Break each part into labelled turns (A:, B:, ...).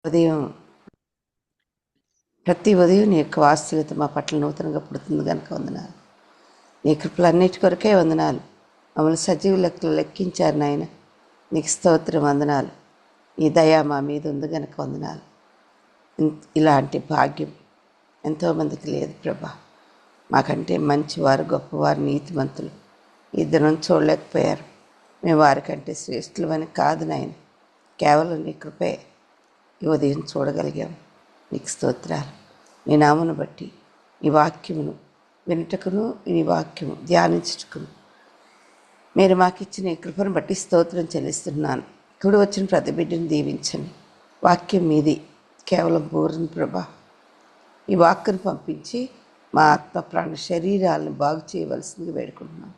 A: ఉదయం ప్రతి ఉదయం నీ యొక్క వాస్తవికత మా పట్ల నూతనంగా పుడుతుంది కనుక వందనాలు. నీ కృపలన్నిటి కొరకే వందనాలు. మమ్మల్ని సజీవ లెక్కలు లెక్కించారు నాయన. నీకు స్తోత్రం వందనాలు. ఈ దయ మా మీద ఉంది కనుక వందనాలు. ఇలాంటి భాగ్యం ఎంతోమందికి లేదు ప్రభా. మాకంటే మంచివారు, గొప్పవారు, నీతిమంతులు ఇద్దరం చూడలేకపోయారు. మేము వారికంటే శ్రేష్ఠులు అని కాదు నాయన, కేవలం నీ కృపే ఈ ఉదయం చూడగలిగాం. నీకు స్తోత్రాలు. నీ నామను బట్టి నీ వాక్యమును వినుటకును నీ వాక్యము ధ్యానించుటకును మీరు మాకు ఇచ్చిన ఈ కృపను బట్టి స్తోత్రం చెల్లిస్తున్నాను. ఇప్పుడు వచ్చిన ప్రతి బిడ్డను దీవించండి. వాక్యం మీది కేవలం పూర్ణ ప్రభా. ఈ వాక్కును పంపించి మా ఆత్మ ప్రాణ శరీరాలను బాగు చేయవలసిందిగా వేడుకుంటున్నాం.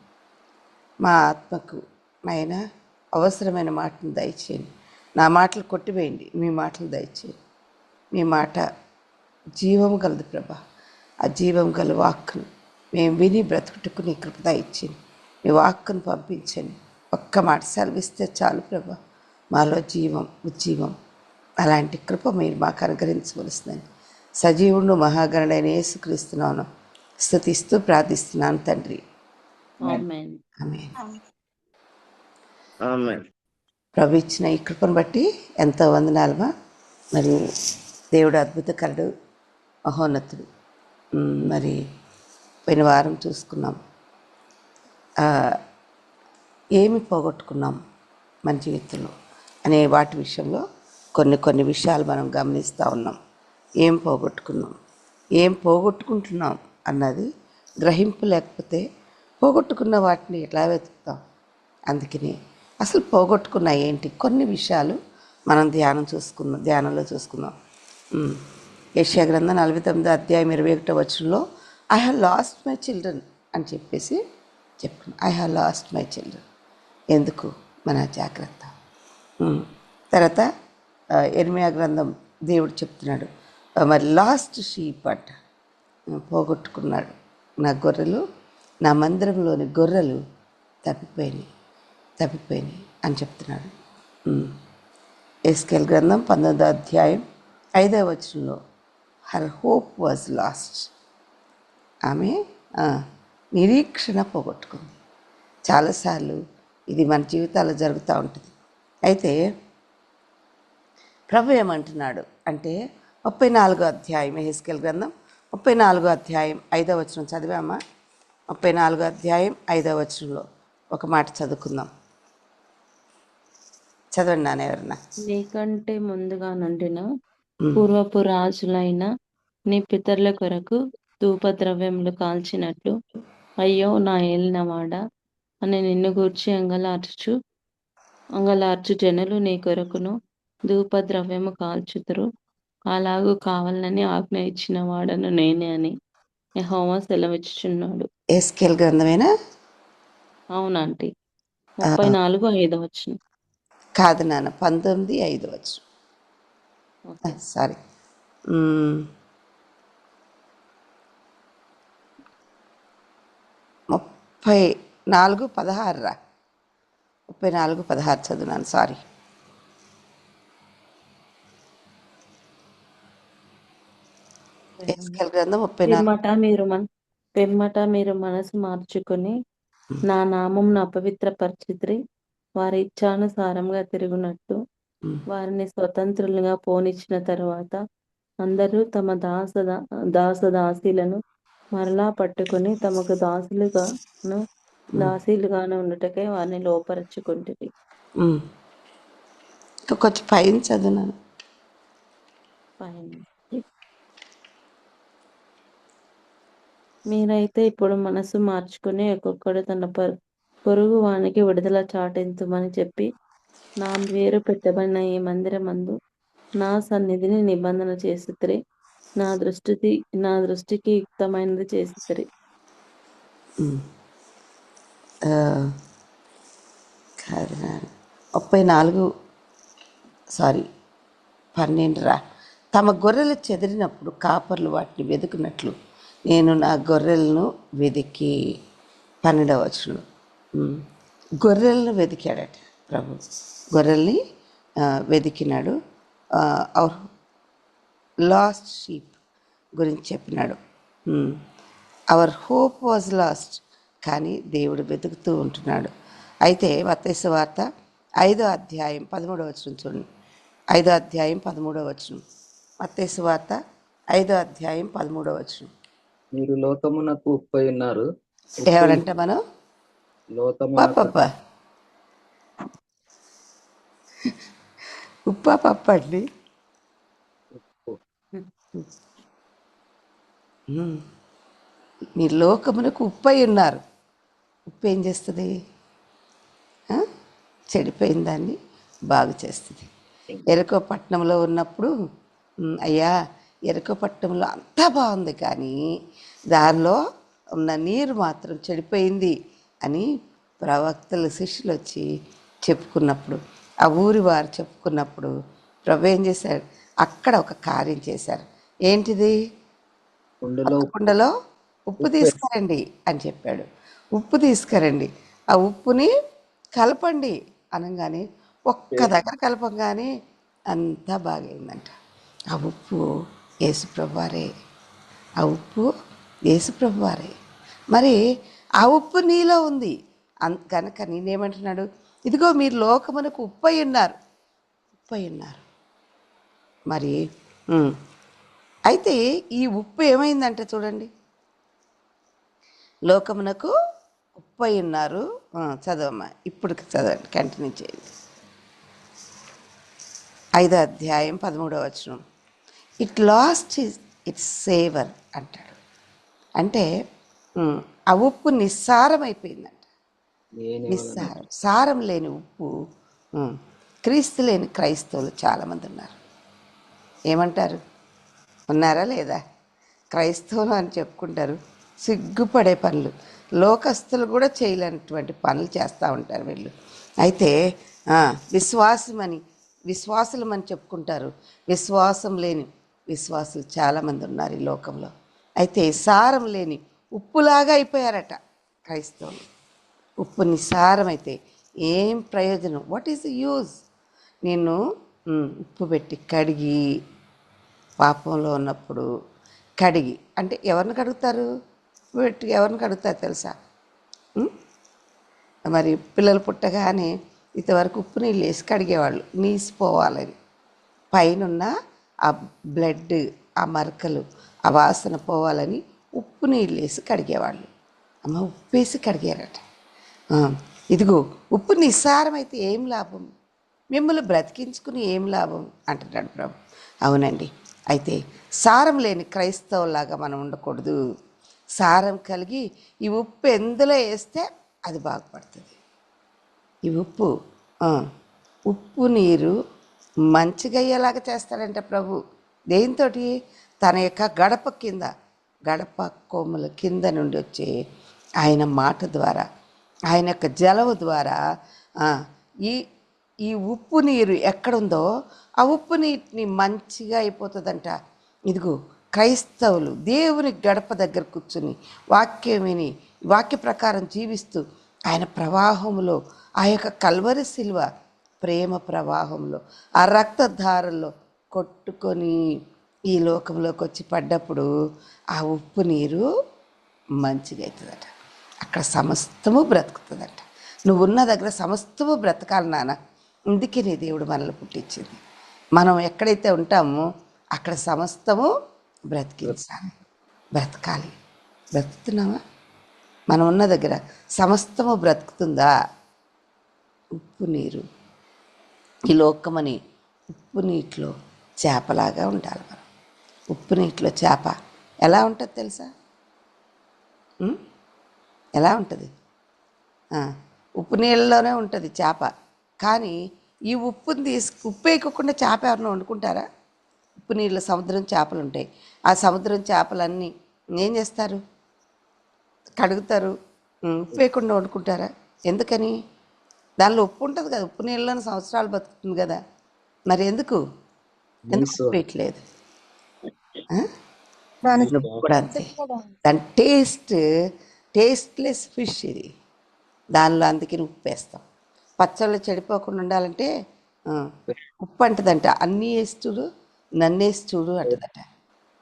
A: మా ఆత్మకు నాయన అవసరమైన మాటను దయచేయండి. నా మాటలు కొట్టివేయండి, మీ మాటలు దయచేయండి. మీ మాట జీవం గలదు ప్రభా. ఆ జీవం గల వాక్కును మేము విని బ్రతుకుటకు నీ కృప దయచేయండి. మీ వాక్కును పంపించండి. ఒక్క మాట సెలవిస్తే చాలు ప్రభా, మాలో జీవం, ఉజ్జీవం. అలాంటి కృప మీరు మాకు అనుగ్రహించవలసిందని సజీవుడు మహాగణుడైన యేసుక్రీస్తునాను స్తుతిస్తూ ప్రార్థిస్తున్నాను తండ్రి.
B: ఆమేన్.
A: ప్రభు ఇచ్చిన ఈ కృపను బట్టి ఎంతో వందనాలమా. మరి దేవుడు అద్భుతకరుడు, మహోన్నతుడు. మరి పోయిన వారం చూసుకున్నాం ఏమి పోగొట్టుకున్నాం మన జీవితంలో అనే వాటి విషయంలో కొన్ని విషయాలు మనం గమనిస్తూ ఉన్నాం. ఏం పోగొట్టుకున్నాం, ఏం పోగొట్టుకుంటున్నాం అన్నది గ్రహింపు లేకపోతే పోగొట్టుకున్న వాటిని ఎట్లా వెతుకుతాం. అందుకని అసలు పోగొట్టుకున్న ఏంటి కొన్ని విషయాలు మనం ధ్యానంలో చూసుకుందాం. యెషయా గ్రంథం 49 అధ్యాయం 21 వచనంలో I have lost my children అని చెప్పేసి చెప్తున్నాను. I have lost my children. ఎందుకు? మన జాగ్రత్త. తర్వాత యెర్మయా గ్రంథం దేవుడు చెప్తున్నాడు, మరి లాస్ట్ షీప్ అంట, పోగొట్టుకున్నాడు. నా గొర్రెలు, నా మందిరంలోని గొర్రెలు తప్పిపోయినాయి అని చెప్తున్నాడు. ఎస్కేల్ గ్రంథం 19 అధ్యాయం 5వ వచనంలో హర్ హోప్ వాజ్ లాస్ట్. ఆమె నిరీక్షణ పోగొట్టుకుంది. చాలాసార్లు ఇది మన జీవితాల్లో జరుగుతూ ఉంటుంది. అయితే ప్రభు ఏమంటున్నాడు అంటే 34వ అధ్యాయం ఎహెజ్కేలు గ్రంథం 34వ అధ్యాయం 5వ వచనం చదివామా? 34వ అధ్యాయం 5వ వచనంలో ఒక మాట చదువుకుందాం. చదవండి నాన్న ఎవరన్నా.
B: నీకంటే ముందుగా నుండిన పూర్వపు రాజులైన నీ పితరుల కొరకు ధూపద్రవ్యములు కాల్చినట్లు అయ్యో నా ఏలినవాడ అని నిన్ను గూర్చి అంగలార్చు జనులు నీ కొరకును ధూపద్రవ్యము కాల్చుతురు. అలాగూ కావాలని ఆజ్ఞ ఇచ్చిన వాడను నేనే అని యెహోవా సెలవిచ్చుచున్నాడు.
A: ఎస్కేల్ గ్రంథమేనా?
B: అవునంటీ. 34:5 వచనం.
A: కాదు నాన్న, 19:5 వచనం. సారీ, 34:16 రా. 34:16 చదువునాను. సారీ. ఎస్కేల్ గ్రంథం 34.
B: పిమ్మట మీరు మనసు మార్చుకొని నా నామంను అపవిత్రపరిచితిరి. వారి ఇచ్ఛానుసారంగా తిరుగునట్టు వారిని స్వతంత్రులుగా పోనిచ్చిన తరువాత అందరూ తమ దాసదాసీలను మరలా పట్టుకొని తమకు దాసీలుగాను ఉండుటకై వారిని లోపరచుకుంటుంది.
A: కొంచెం పైన చదువునాను.
B: మీరైతే ఇప్పుడు మనసు మార్చుకుని ఒక్కొక్కడు తన పొరుగు వానికి విడుదల చాటించుమని చెప్పి నా పేరు పెట్టబడిన ఈ మందిరమందు నా సన్నిధిని నిబంధన చేసితిరి. నా దృష్టికి యుక్తమైనది చేసితిరి.
A: 12 రా. తమ గొర్రెలు చెదిరినప్పుడు కాపర్లు వాటిని వెతుకున్నట్లు నేను నా గొర్రెలను వెతికి. 12వ వచనం. గొర్రెలను వెతికాడట ప్రభు. గొర్రెల్ని వెతికినాడు. లాస్ట్ షీప్ గురించి చెప్పినాడు. అవర్ హోప్ వాజ్ లాస్ట్, కానీ దేవుడు వెతుకుతూ ఉంటున్నాడు. అయితే మత్తయి సువార్త 5వ అధ్యాయం 13వ వచనం చూడండి. 5వ అధ్యాయం 13వ వచనం. మత్తయి సువార్త 5వ అధ్యాయం 13వ వచనం.
C: మీరు లోకమునకు ఉప్పై ఉన్నారు.
A: ఎవరంట మనం?
C: లోకమునకు
A: పప్ప ఉప్పా పప్ప అండి.
C: ఉప్పు.
A: మీరు లోకమునకు ఉప్పై ఉన్నారు. ఉప్పు ఏం చేస్తుంది? చెడిపోయిన దాన్ని బాగు చేస్తుంది. ఎరుకో పట్టణంలో ఉన్నప్పుడు అయ్యా ఎరుకో పట్టణంలో అంతా బాగుంది, కానీ దానిలో ఉన్న నీరు మాత్రం చెడిపోయింది అని ప్రవక్తల శిష్యులు వచ్చి చెప్పుకున్నప్పుడు, ఆ ఊరి వారు చెప్పుకున్నప్పుడు ప్రభు ఏం చేశారు? అక్కడ ఒక కార్యం చేశారు. ఏంటిది? కుండలో ఉప్పు తీసుకురండి అని చెప్పాడు. ఉప్పు తీసుకురండి, ఆ ఉప్పుని కలపండి అనగానే ఒక్క దగ్గర కలపంగానే అంతా బాగైందంట. ఆ ఉప్పు యేసుప్రభువారే. ఆ ఉప్పు యేసుప్రభువారే. మరి ఆ ఉప్పు నీలో ఉంది కనుక నేనేమంటున్నాడు? ఇదిగో మీరు లోకమునకు ఉప్పై ఉన్నారు. మరి అయితే ఈ ఉప్పు ఏమైందంటే చూడండి, లోకమునకు ఉప్పై ఉన్నారు. చదవమ్మా, ఇప్పుడు చదవండి, కంటిన్యూ చేయండి. 5వ అధ్యాయం 13వ వచనం. ఇట్ లాస్ట్ ఇట్స్ సేవర్ అంటాడు. అంటే ఆ ఉప్పు నిస్సారం అయిపోయిందంట. నిస్సారం, సారం లేని ఉప్పు. క్రీస్తు లేని క్రైస్తవులు చాలామంది ఉన్నారు. ఏమంటారు? ఉన్నారా లేదా? క్రైస్తవులు అని చెప్పుకుంటారు, సిగ్గుపడే పనులు, లోకస్తులు కూడా చేయలేనటువంటి పనులు చేస్తూ ఉంటారు వీళ్ళు. అయితే విశ్వాసులమని చెప్పుకుంటారు, విశ్వాసం లేని విశ్వాసులు చాలామంది ఉన్నారు ఈ లోకంలో. అయితే సారం లేని ఉప్పులాగా అయిపోయారట క్రైస్తవులు. ఉప్పు నిస్సారమైతే ఏం ప్రయోజనం? What is the use? నేను ఉప్పు పెట్టి కడిగి, పాపంలో ఉన్నప్పుడు కడిగి, అంటే ఎవరిని కడుగుతారు? పెట్టి ఎవరిని కడుగుతారు తెలుసా? మరి పిల్లలు పుట్టగానే ఇంతవరకు ఉప్పు నీళ్ళు వేసి కడిగేవాళ్ళు, నీసిపోవాలని. పైనున్న ఆ బ్లడ్, ఆ మరకలు, ఆ వాసన పోవాలని ఉప్పు నీళ్ళు వేసి కడిగేవాళ్ళు. అమ్మ ఉప్పు వేసి కడిగారట. ఇదిగో ఉప్పు నిస్సారమైతే ఏం లాభం? మిమ్మల్ని బ్రతికించుకుని ఏం లాభం అంటున్నాడు ప్రభు. అవునండి. అయితే సారం లేని క్రైస్తవులాగా మనం ఉండకూడదు. సారం కలిగి ఈ ఉప్పు ఎందులో వేస్తే అది బాగుపడుతుంది. ఈ ఉప్పు నీరు మంచిగా అయ్యేలాగా చేస్తాడంట ప్రభు. దేంతో? తన యొక్క గడప కొమ్ముల కింద నుండి వచ్చే ఆయన మాట ద్వారా, ఆయన యొక్క జలము ద్వారా ఈ ఉప్పు నీరు ఎక్కడుందో ఆ ఉప్పు నీటిని మంచిగా అయిపోతుందంట. ఇదిగో క్రైస్తవులు దేవుని గడప దగ్గర కూర్చుని వాక్యం విని, వాక్య ప్రకారం జీవిస్తూ, ఆయన ప్రవాహంలో, ఆ యొక్క కల్వరి శిలువ ప్రేమ ప్రవాహంలో, ఆ రక్తధారల్లో కొట్టుకొని ఈ లోకంలోకి వచ్చి పడ్డప్పుడు ఆ ఉప్పు నీరు మంచిగా అవుతుందట. అక్కడ సమస్తము బ్రతుకుతుందట. నువ్వు ఉన్న దగ్గర సమస్తము బ్రతకాలి నాన్న. ఇందుకే నీ దేవుడు మనల్ని పుట్టించింది. మనం ఎక్కడైతే ఉంటామో అక్కడ సమస్తము బ్రతకాలి. బ్రతుకుతున్నామా? మనం ఉన్న దగ్గర సమస్తము బ్రతుకుతుందా? ఉప్పు నీరు, ఈ లోకమని ఉప్పు నీటిలో చేపలాగా ఉండాలి మనం. ఉప్పు నీటిలో చేప ఎలా ఉంటుంది తెలుసా? ఎలా ఉంటుంది? ఉప్పు నీళ్ళలోనే ఉంటుంది చేప. కానీ ఈ ఉప్పు వేయకుండా చేప ఎవరైనా వండుకుంటారా? ఉప్పు నీళ్ళ సముద్రం చేపలు ఉంటాయి. ఆ సముద్రం చేపలన్నీ ఏం చేస్తారు? కడుగుతారు. ఉప్పు వేయకుండా వండుకుంటారా? ఎందుకని? దానిలో ఉప్పు ఉంటుంది కదా, ఉప్పు నీళ్ళలోనే సంవత్సరాలు బతుకుతుంది కదా. మరి ఎందుకు ఉప్పు వేయట్లేదు? కూడా అంతే. దాని టేస్ట్లెస్ ఫిష్ ఇది. దానిలో అందుకని ఉప్పు వేస్తాం. పచ్చళ్ళు చెడిపోకుండా ఉండాలంటే ఉప్పు అంటదంట. అన్నీ వేస్తుడు నన్నేసి చూడు అంటదట.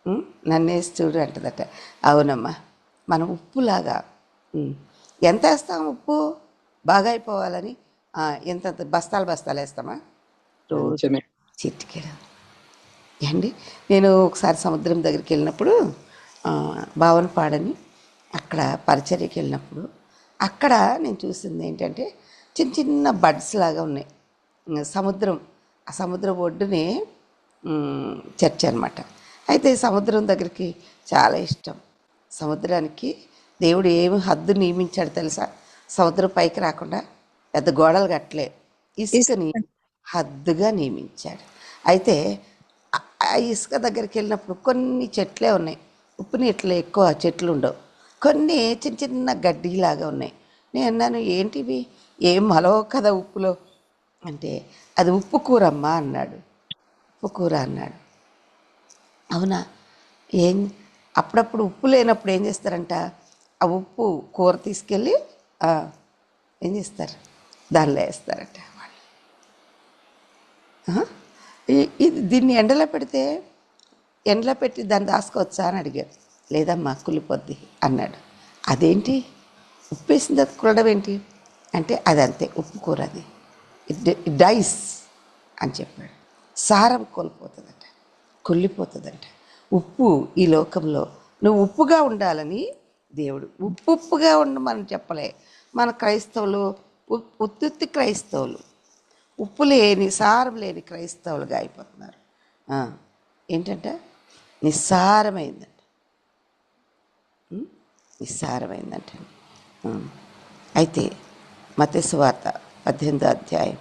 A: ఉం? నన్నేసి చూడు అంటదట. అవునమ్మా, మనం ఉప్పులాగా ఎంత వేస్తాం ఉప్పు బాగా అయిపోవాలని? ఎంత బస్తాలు బస్తాలు వేస్తామా? రోజు
C: కొంచెమే.
A: చిటికెడు. అండి, నేను ఒకసారి సముద్రం దగ్గరికి వెళ్ళినప్పుడు భావనపాడని అక్కడ పరిచర్యకి వెళ్ళినప్పుడు అక్కడ నేను చూసింది ఏంటంటే చిన్న చిన్న బడ్స్ లాగా ఉన్నాయి. ఆ సముద్రం ఒడ్డునే చర్చ్ అనమాట. అయితే సముద్రం దగ్గరికి చాలా ఇష్టం. సముద్రానికి దేవుడు ఏమి హద్దు నియమించాడు తెలుసా? సముద్రం పైకి రాకుండా పెద్ద గోడలు కట్టలే, ఇసుకని హద్దుగా నియమించాడు. అయితే ఆ ఇసుక దగ్గరికి వెళ్ళినప్పుడు కొన్ని చెట్లే ఉన్నాయి. ఉప్పు నీటిలో ఎక్కువ చెట్లు ఉండవు, కొన్ని చిన్న చిన్న గడ్డిలాగా ఉన్నాయి. నేను అన్నాను, ఏంటివి, ఏం మలవ కదా ఉప్పులో అంటే, అది ఉప్పు కూర అమ్మా అన్నాడు. ఉప్పు కూర అన్నాడు. అవునా? ఏం అప్పుడప్పుడు ఉప్పు లేనప్పుడు ఏం చేస్తారంట, ఆ ఉప్పు కూర తీసుకెళ్ళి ఏం చేస్తారు, దానిలో వేస్తారట వాళ్ళు. దీన్ని ఎండలో పెడితే ఎండలో పెట్టి దాన్ని దాచుకోవచ్చా అని అడిగారు. లేదమ్మా, కుళ్ళిపోద్ది అన్నాడు. అదేంటి, ఉప్పు వేసిన తర్వాత కుళ్ళడం ఏంటి అంటే, అదంతే ఉప్పు కూర, అది ఇట్ డైస్ అని చెప్పాడు. సారం కోల్పోతుందట, కుళ్ళిపోతుందంట. ఉప్పు ఈ లోకంలో నువ్వు ఉప్పుగా ఉండాలని దేవుడు ఉప్పుగా ఉండమని చెప్పలే. మన క్రైస్తవులు ఉత్తుత్తి క్రైస్తవులు ఉప్పు లేని సారం లేని క్రైస్తవులుగా అయిపోతున్నారు. ఏంటంటే నిస్సారమైందంట, నిస్సారమైందంట. అయితే మత్తయి సువార్త 18వ అధ్యాయం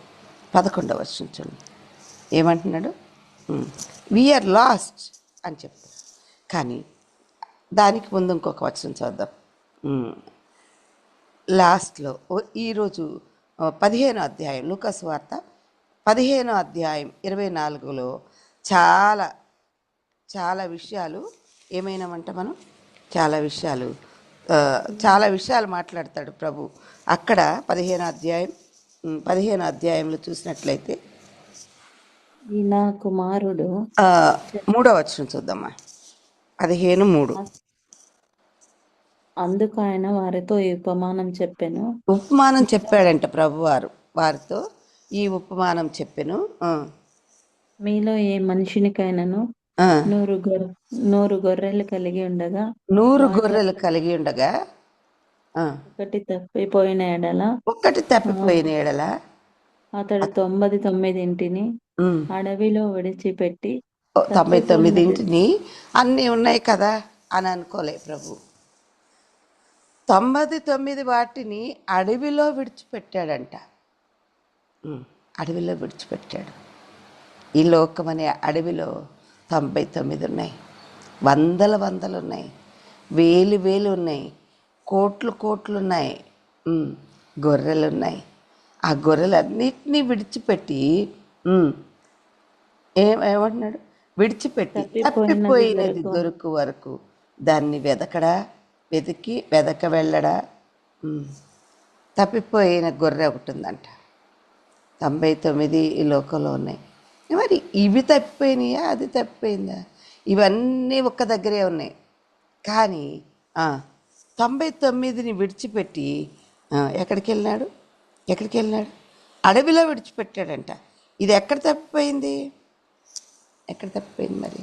A: 11వ వచనం చూడండి, ఏమంటున్నాడు? వీఆర్ లాస్ట్ అని చెప్తాడు. కానీ దానికి ముందు ఇంకొక వచనం చూద్దాం. లాస్ట్లో ఈరోజు 15వ అధ్యాయం లూకాసు వార్త 15వ అధ్యాయం 24లో చాలా చాలా విషయాలు ఏమైనామంట మనం చాలా విషయాలు మాట్లాడతాడు ప్రభు. అక్కడ 15వ అధ్యాయంలో చూసినట్లయితే
B: ఈ నా కుమారుడు
A: 3వ వచనం చూద్దామా. 15:3.
B: అందుకు ఆయన వారితో ఈ ఉపమానం చెప్పెను.
A: ఉపమానం చెప్పాడంట ప్రభువారు వారితో, ఈ ఉపమానం చెప్పెను.
B: మీలో ఏ మనుషునికైనాను 100 గొర్రెలు కలిగి ఉండగా
A: 100 గొర్రెలు కలిగి ఉండగా
B: ఒకటి తప్పిపోయిన ఎడల అతడు 99 అడవిలో విడిచిపెట్టి
A: 99 అన్నీ ఉన్నాయి కదా అని అనుకోలే ప్రభు. 99 వాటిని అడవిలో విడిచిపెట్టాడంట. అడవిలో విడిచిపెట్టాడు. ఈ లోకం అనే అడవిలో 99 ఉన్నాయి, వందలు ఉన్నాయి, వేలు ఉన్నాయి, కోట్లు ఉన్నాయి, గొర్రెలు ఉన్నాయి. ఆ గొర్రెలన్నిటినీ విడిచిపెట్టి ఏమంటున్నాడు, విడిచిపెట్టి తప్పిపోయినది దొరుకు వరకు దాన్ని వెదక వెళ్ళడా. తప్పిపోయిన గొర్రె ఒకటి ఉందంట. 99 ఈ లోకంలో ఉన్నాయి. మరి ఇవి తప్పిపోయినాయా, అది తప్పిపోయిందా? ఇవన్నీ ఒక్క దగ్గరే ఉన్నాయి. కానీ 99ని విడిచిపెట్టి ఎక్కడికి వెళ్ళినాడు? అడవిలో విడిచిపెట్టాడంట. ఇది ఎక్కడ తప్పిపోయింది మరి?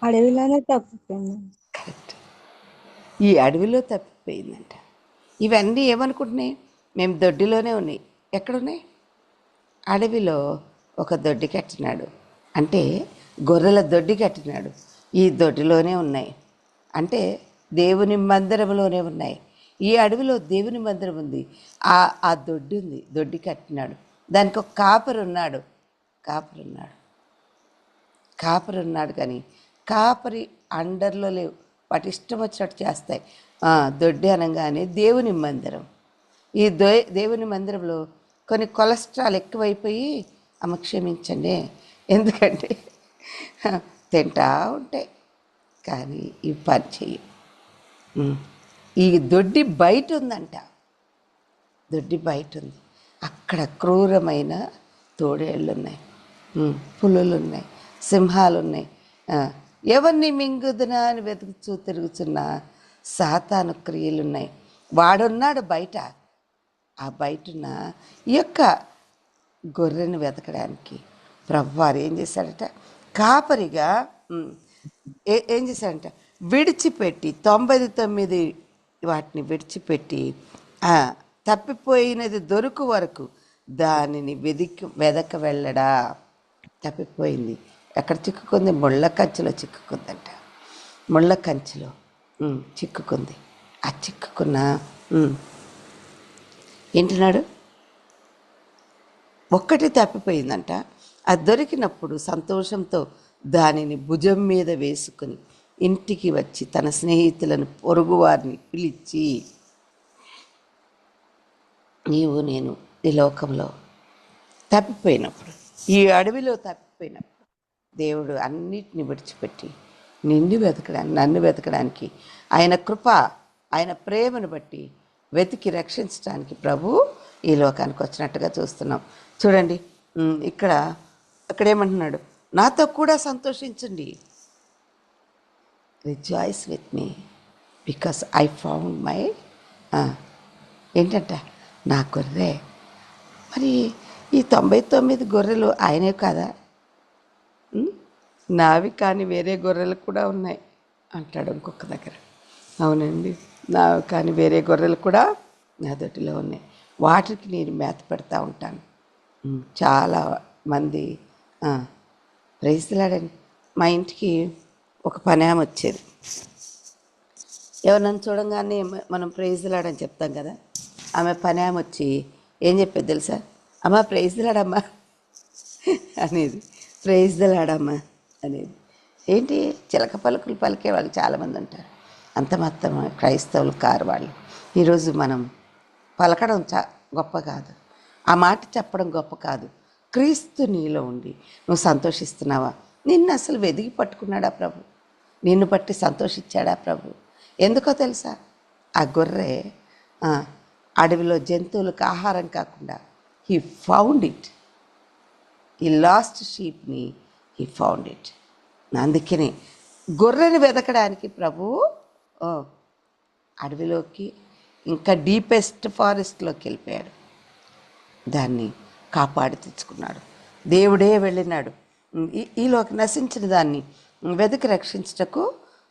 D: అడవిలోనే తప్పిపోయింది.
A: కరెక్ట్, ఈ అడవిలో తప్పిపోయిందంట. ఇవన్నీ ఏమనుకుంటున్నాయి, మేము దొడ్డిలోనే ఉన్నాయి. ఎక్కడున్నాయి? అడవిలో ఒక దొడ్డి కట్టినాడు, అంటే గొర్రెల దొడ్డి కట్టినాడు. ఈ దొడ్డిలోనే ఉన్నాయి, అంటే దేవుని మందిరంలోనే ఉన్నాయి. ఈ అడవిలో దేవుని మందిరం ఉంది, ఆ దొడ్డి ఉంది, దొడ్డి కట్టినాడు. దానికి ఒక కాపరి ఉన్నాడు కానీ కాపరి అండర్లో లేవు, వాటి ఇష్టం వచ్చినట్టు చేస్తాయి. దొడ్డి అనగానే దేవుని మందిరం. ఈ దేవుని మందిరంలో కొన్ని కొలెస్ట్రాల్ ఎక్కువైపోయి క్షమించండి, ఎందుకంటే తింటా ఉంటాయి కానీ ఈ పని చెయ్యి. ఈ దొడ్డి బయట ఉందంట, అక్కడ క్రూరమైన తోడేళ్ళు ఉన్నాయి. పులులు ఉన్నాయి, సింహాలు ఉన్నాయి. ఎవరిని మింగుదునా అని వెతుకుతూ తిరుగుతున్న సాతాను క్రియలున్నాయి. వాడున్నాడు బయట. ఆ బయటున్న ఈ యొక్క గొర్రెను వెతకడానికి ప్రభువారు ఏం చేశాడట? కాపరిగా ఏం చేశాడంట? విడిచిపెట్టి 99 వాటిని విడిచిపెట్టి తప్పిపోయినది దొరుకు వరకు దానిని వెదక వెళ్ళడా. తప్పిపోయింది ఎక్కడ చిక్కుకుంది? ముళ్ళ కంచెలో చిక్కుకుందంట. ముళ్ళ కంచెలో చిక్కుకుంది. ఆ చిక్కుకున్న ఏంటున్నాడు? ఒక్కటి తప్పిపోయిందంట. అది దొరికినప్పుడు సంతోషంతో దానిని భుజం మీద వేసుకుని ఇంటికి వచ్చి తన స్నేహితులను, పొరుగువారిని పిలిచి, నీవు నేను ఈ లోకంలో తప్పిపోయినప్పుడు, ఈ అడవిలో తప్పిపోయినప్పుడు దేవుడు అన్నిటిని విడిచిపెట్టి నన్ను వెతకడానికి ఆయన కృప, ఆయన ప్రేమను బట్టి వెతికి రక్షించడానికి ప్రభు ఈ లోకానికి వచ్చినట్టుగా చూస్తున్నాం. చూడండి, ఇక్కడేమంటున్నాడు? నాతో కూడా సంతోషించండి. Rejoice with me because I found my ఏంటంట? నా గొర్రె. మరి ఈ 99 గొర్రెలు ఆయనే కాదా? నావి కానీ వేరే గొర్రెలు కూడా ఉన్నాయి అంటాడు ఇంకొక దగ్గర. అవునండి, నావి కానీ వేరే గొర్రెలు కూడా నా దొడ్డిలో ఉన్నాయి. వాటికి నేను మేత పెడతా ఉంటాను. చాలా మంది ప్రైజ్లాడండి. మా ఇంటికి ఒక పనామె వచ్చేది. ఎవరినైనా చూడంగానే మనం ప్రైజ్లాడని చెప్తాం కదా. ఆమె పనామె వచ్చి ఏం చెప్పేది తెలుసా? అమ్మ ప్రైజ్లాడమ్మా అనేది. ప్రైజ్లాడమ్మా అనేది ఏంటి? చిలక పలుకులు పలికే వాళ్ళు చాలామంది ఉంటారు. అంత మొత్తం క్రైస్తవులు కారు వాళ్ళు. ఈరోజు మనం పలకడం గొప్ప కాదు, ఆ మాట చెప్పడం గొప్ప కాదు. క్రీస్తు నీలో ఉండి నువ్వు సంతోషిస్తున్నావా? నిన్ను అసలు వెదిగి పట్టుకున్నాడా ప్రభు? నిన్ను బట్టి సంతోషించాడా ప్రభు? ఎందుకో తెలుసా? ఆ గొర్రె అడవిలో జంతువులకు ఆహారం కాకుండా హీ ఫౌండ్ ఇట్. ఈ లాస్ట్ షీప్ని హీ ఫౌండ్ ఇట్. అందుకనే గొర్రెని వెతకడానికి ప్రభువు అడవిలోకి, ఇంకా డీపెస్ట్ ఫారెస్ట్లోకి వెళ్ళిపోయాడు. దాన్ని కాపాడి తెచ్చుకున్నాడు. దేవుడే వెళ్ళినాడు. ఈలోకి నశించిన దాన్ని వెతికి రక్షించుటకు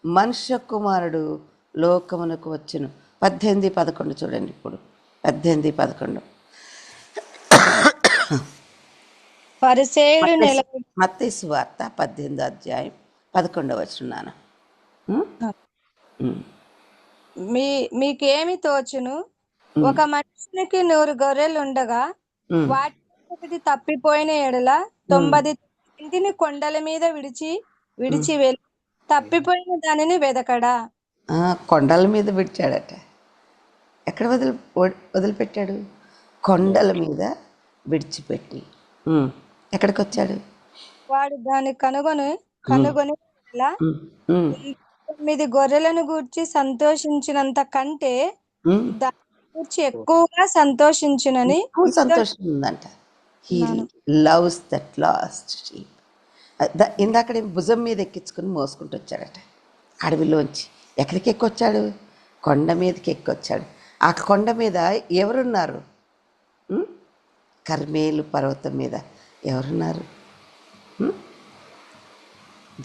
A: మనుష్య కుమారుడు లోకమునకు వచ్చును. 18:11 చూడండి. ఇప్పుడు 18:11 మత్తయి సువార్త 18:11
D: మీకేమి తోచును? ఒక మనుషునికి 100 గొర్రెలు ఉండగా వాటి తప్పిపోయిన ఎడల 99 కొండల మీద విడిచి వెళ్ళి తప్పిపోయిన దానిని వెదకడా.
A: కొండల మీద విడిచాడట. ఎక్కడ వదిలిపెట్టాడు? కొండల మీద విడిచిపెట్టి ఎక్కడికి వచ్చాడు? వాడు
D: దాన్ని కనుగొని 9 గొర్రెలను గూర్చి సంతోషించినంత కంటే దాని గూర్చి ఎక్కువగా సంతోషించునని.
A: సంతోషం ఉందంట. He loves that last sheep. ఇందాక భుజం మీద ఎక్కించుకుని మోసుకుంటూ వచ్చాడట అడవిలోంచి. ఎక్కడికి ఎక్కొచ్చాడు? కొండ మీదకి ఎక్కొచ్చాడు. ఆ కొండ మీద ఎవరున్నారు? కర్మేలు పర్వతం మీద ఎవరున్నారు?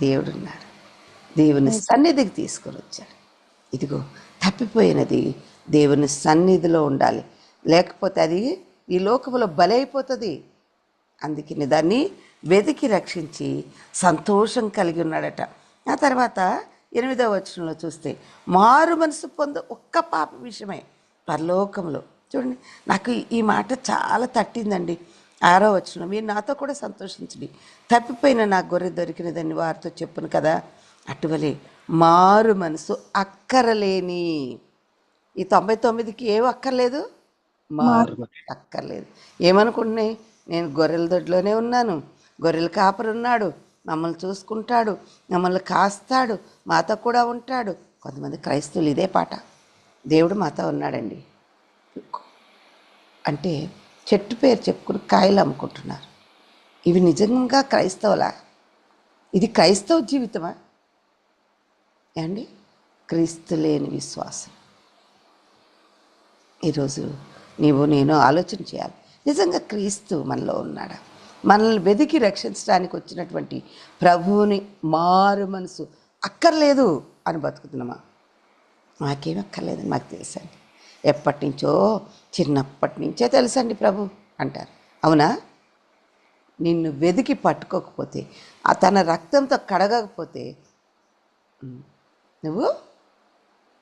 A: దేవుడున్నాడు. దేవుని సన్నిధికి తీసుకొని వచ్చాడు. ఇదిగో తప్పిపోయినది దేవుని సన్నిధిలో ఉండాలి, లేకపోతే అది ఈ లోకంలో బలైపోతుంది. అందుకని దాన్ని వెతికి రక్షించి సంతోషం కలిగి ఉన్నాడట. ఆ తర్వాత 8వ వచనంలో చూస్తే మారు మనసు పొందు ఒక్క పాప విషయమై పరలోకంలో. చూడండి, నాకు ఈ మాట చాలా తట్టిందండి. 6వ వచనం, మీరు నాతో కూడా సంతోషించండి, తప్పిపోయిన నా గొర్రె దొరికినదని వారితో చెప్పును కదా. అటువలే మారు మనసు అక్కరలేని ఈ 99కి ఏం అక్కర్లేదు? మారు అక్కర్లేదు. ఏమనుకుంటున్నాయి? నేను గొర్రెల దొడ్లోనే ఉన్నాను, గొర్రెల కాపరున్నాడు, మమ్మల్ని చూసుకుంటాడు, మమ్మల్ని కాస్తాడు, మాతో కూడా ఉంటాడు. కొంతమంది క్రైస్తవులు ఇదే పాట, దేవుడు మాతో ఉన్నాడండి అంటే చెట్టు పేరు చెప్పుకుని కాయలు అమ్ముకుంటున్నారు. ఇవి నిజంగా క్రైస్తవులా? ఇది క్రైస్తవ జీవితమా అండి? క్రీస్తు లేని విశ్వాసం. ఈరోజు నేను ఆలోచన చేయాలి. నిజంగా క్రీస్తు మనలో ఉన్నాడా? మనల్ని వెతికి రక్షించడానికి వచ్చినటువంటి ప్రభువుని మారు మనసు అక్కర్లేదు అని బతుకుతున్నామా? మాకేం అక్కర్లేదని మాకు తెలుసండి. ఎప్పటి నుంచో, చిన్నప్పటి నుంచే తెలుసండి ప్రభు అంటారు. అవునా? నిన్ను వెతికి పట్టుకోకపోతే, తన రక్తంతో కడగకపోతే నువ్వు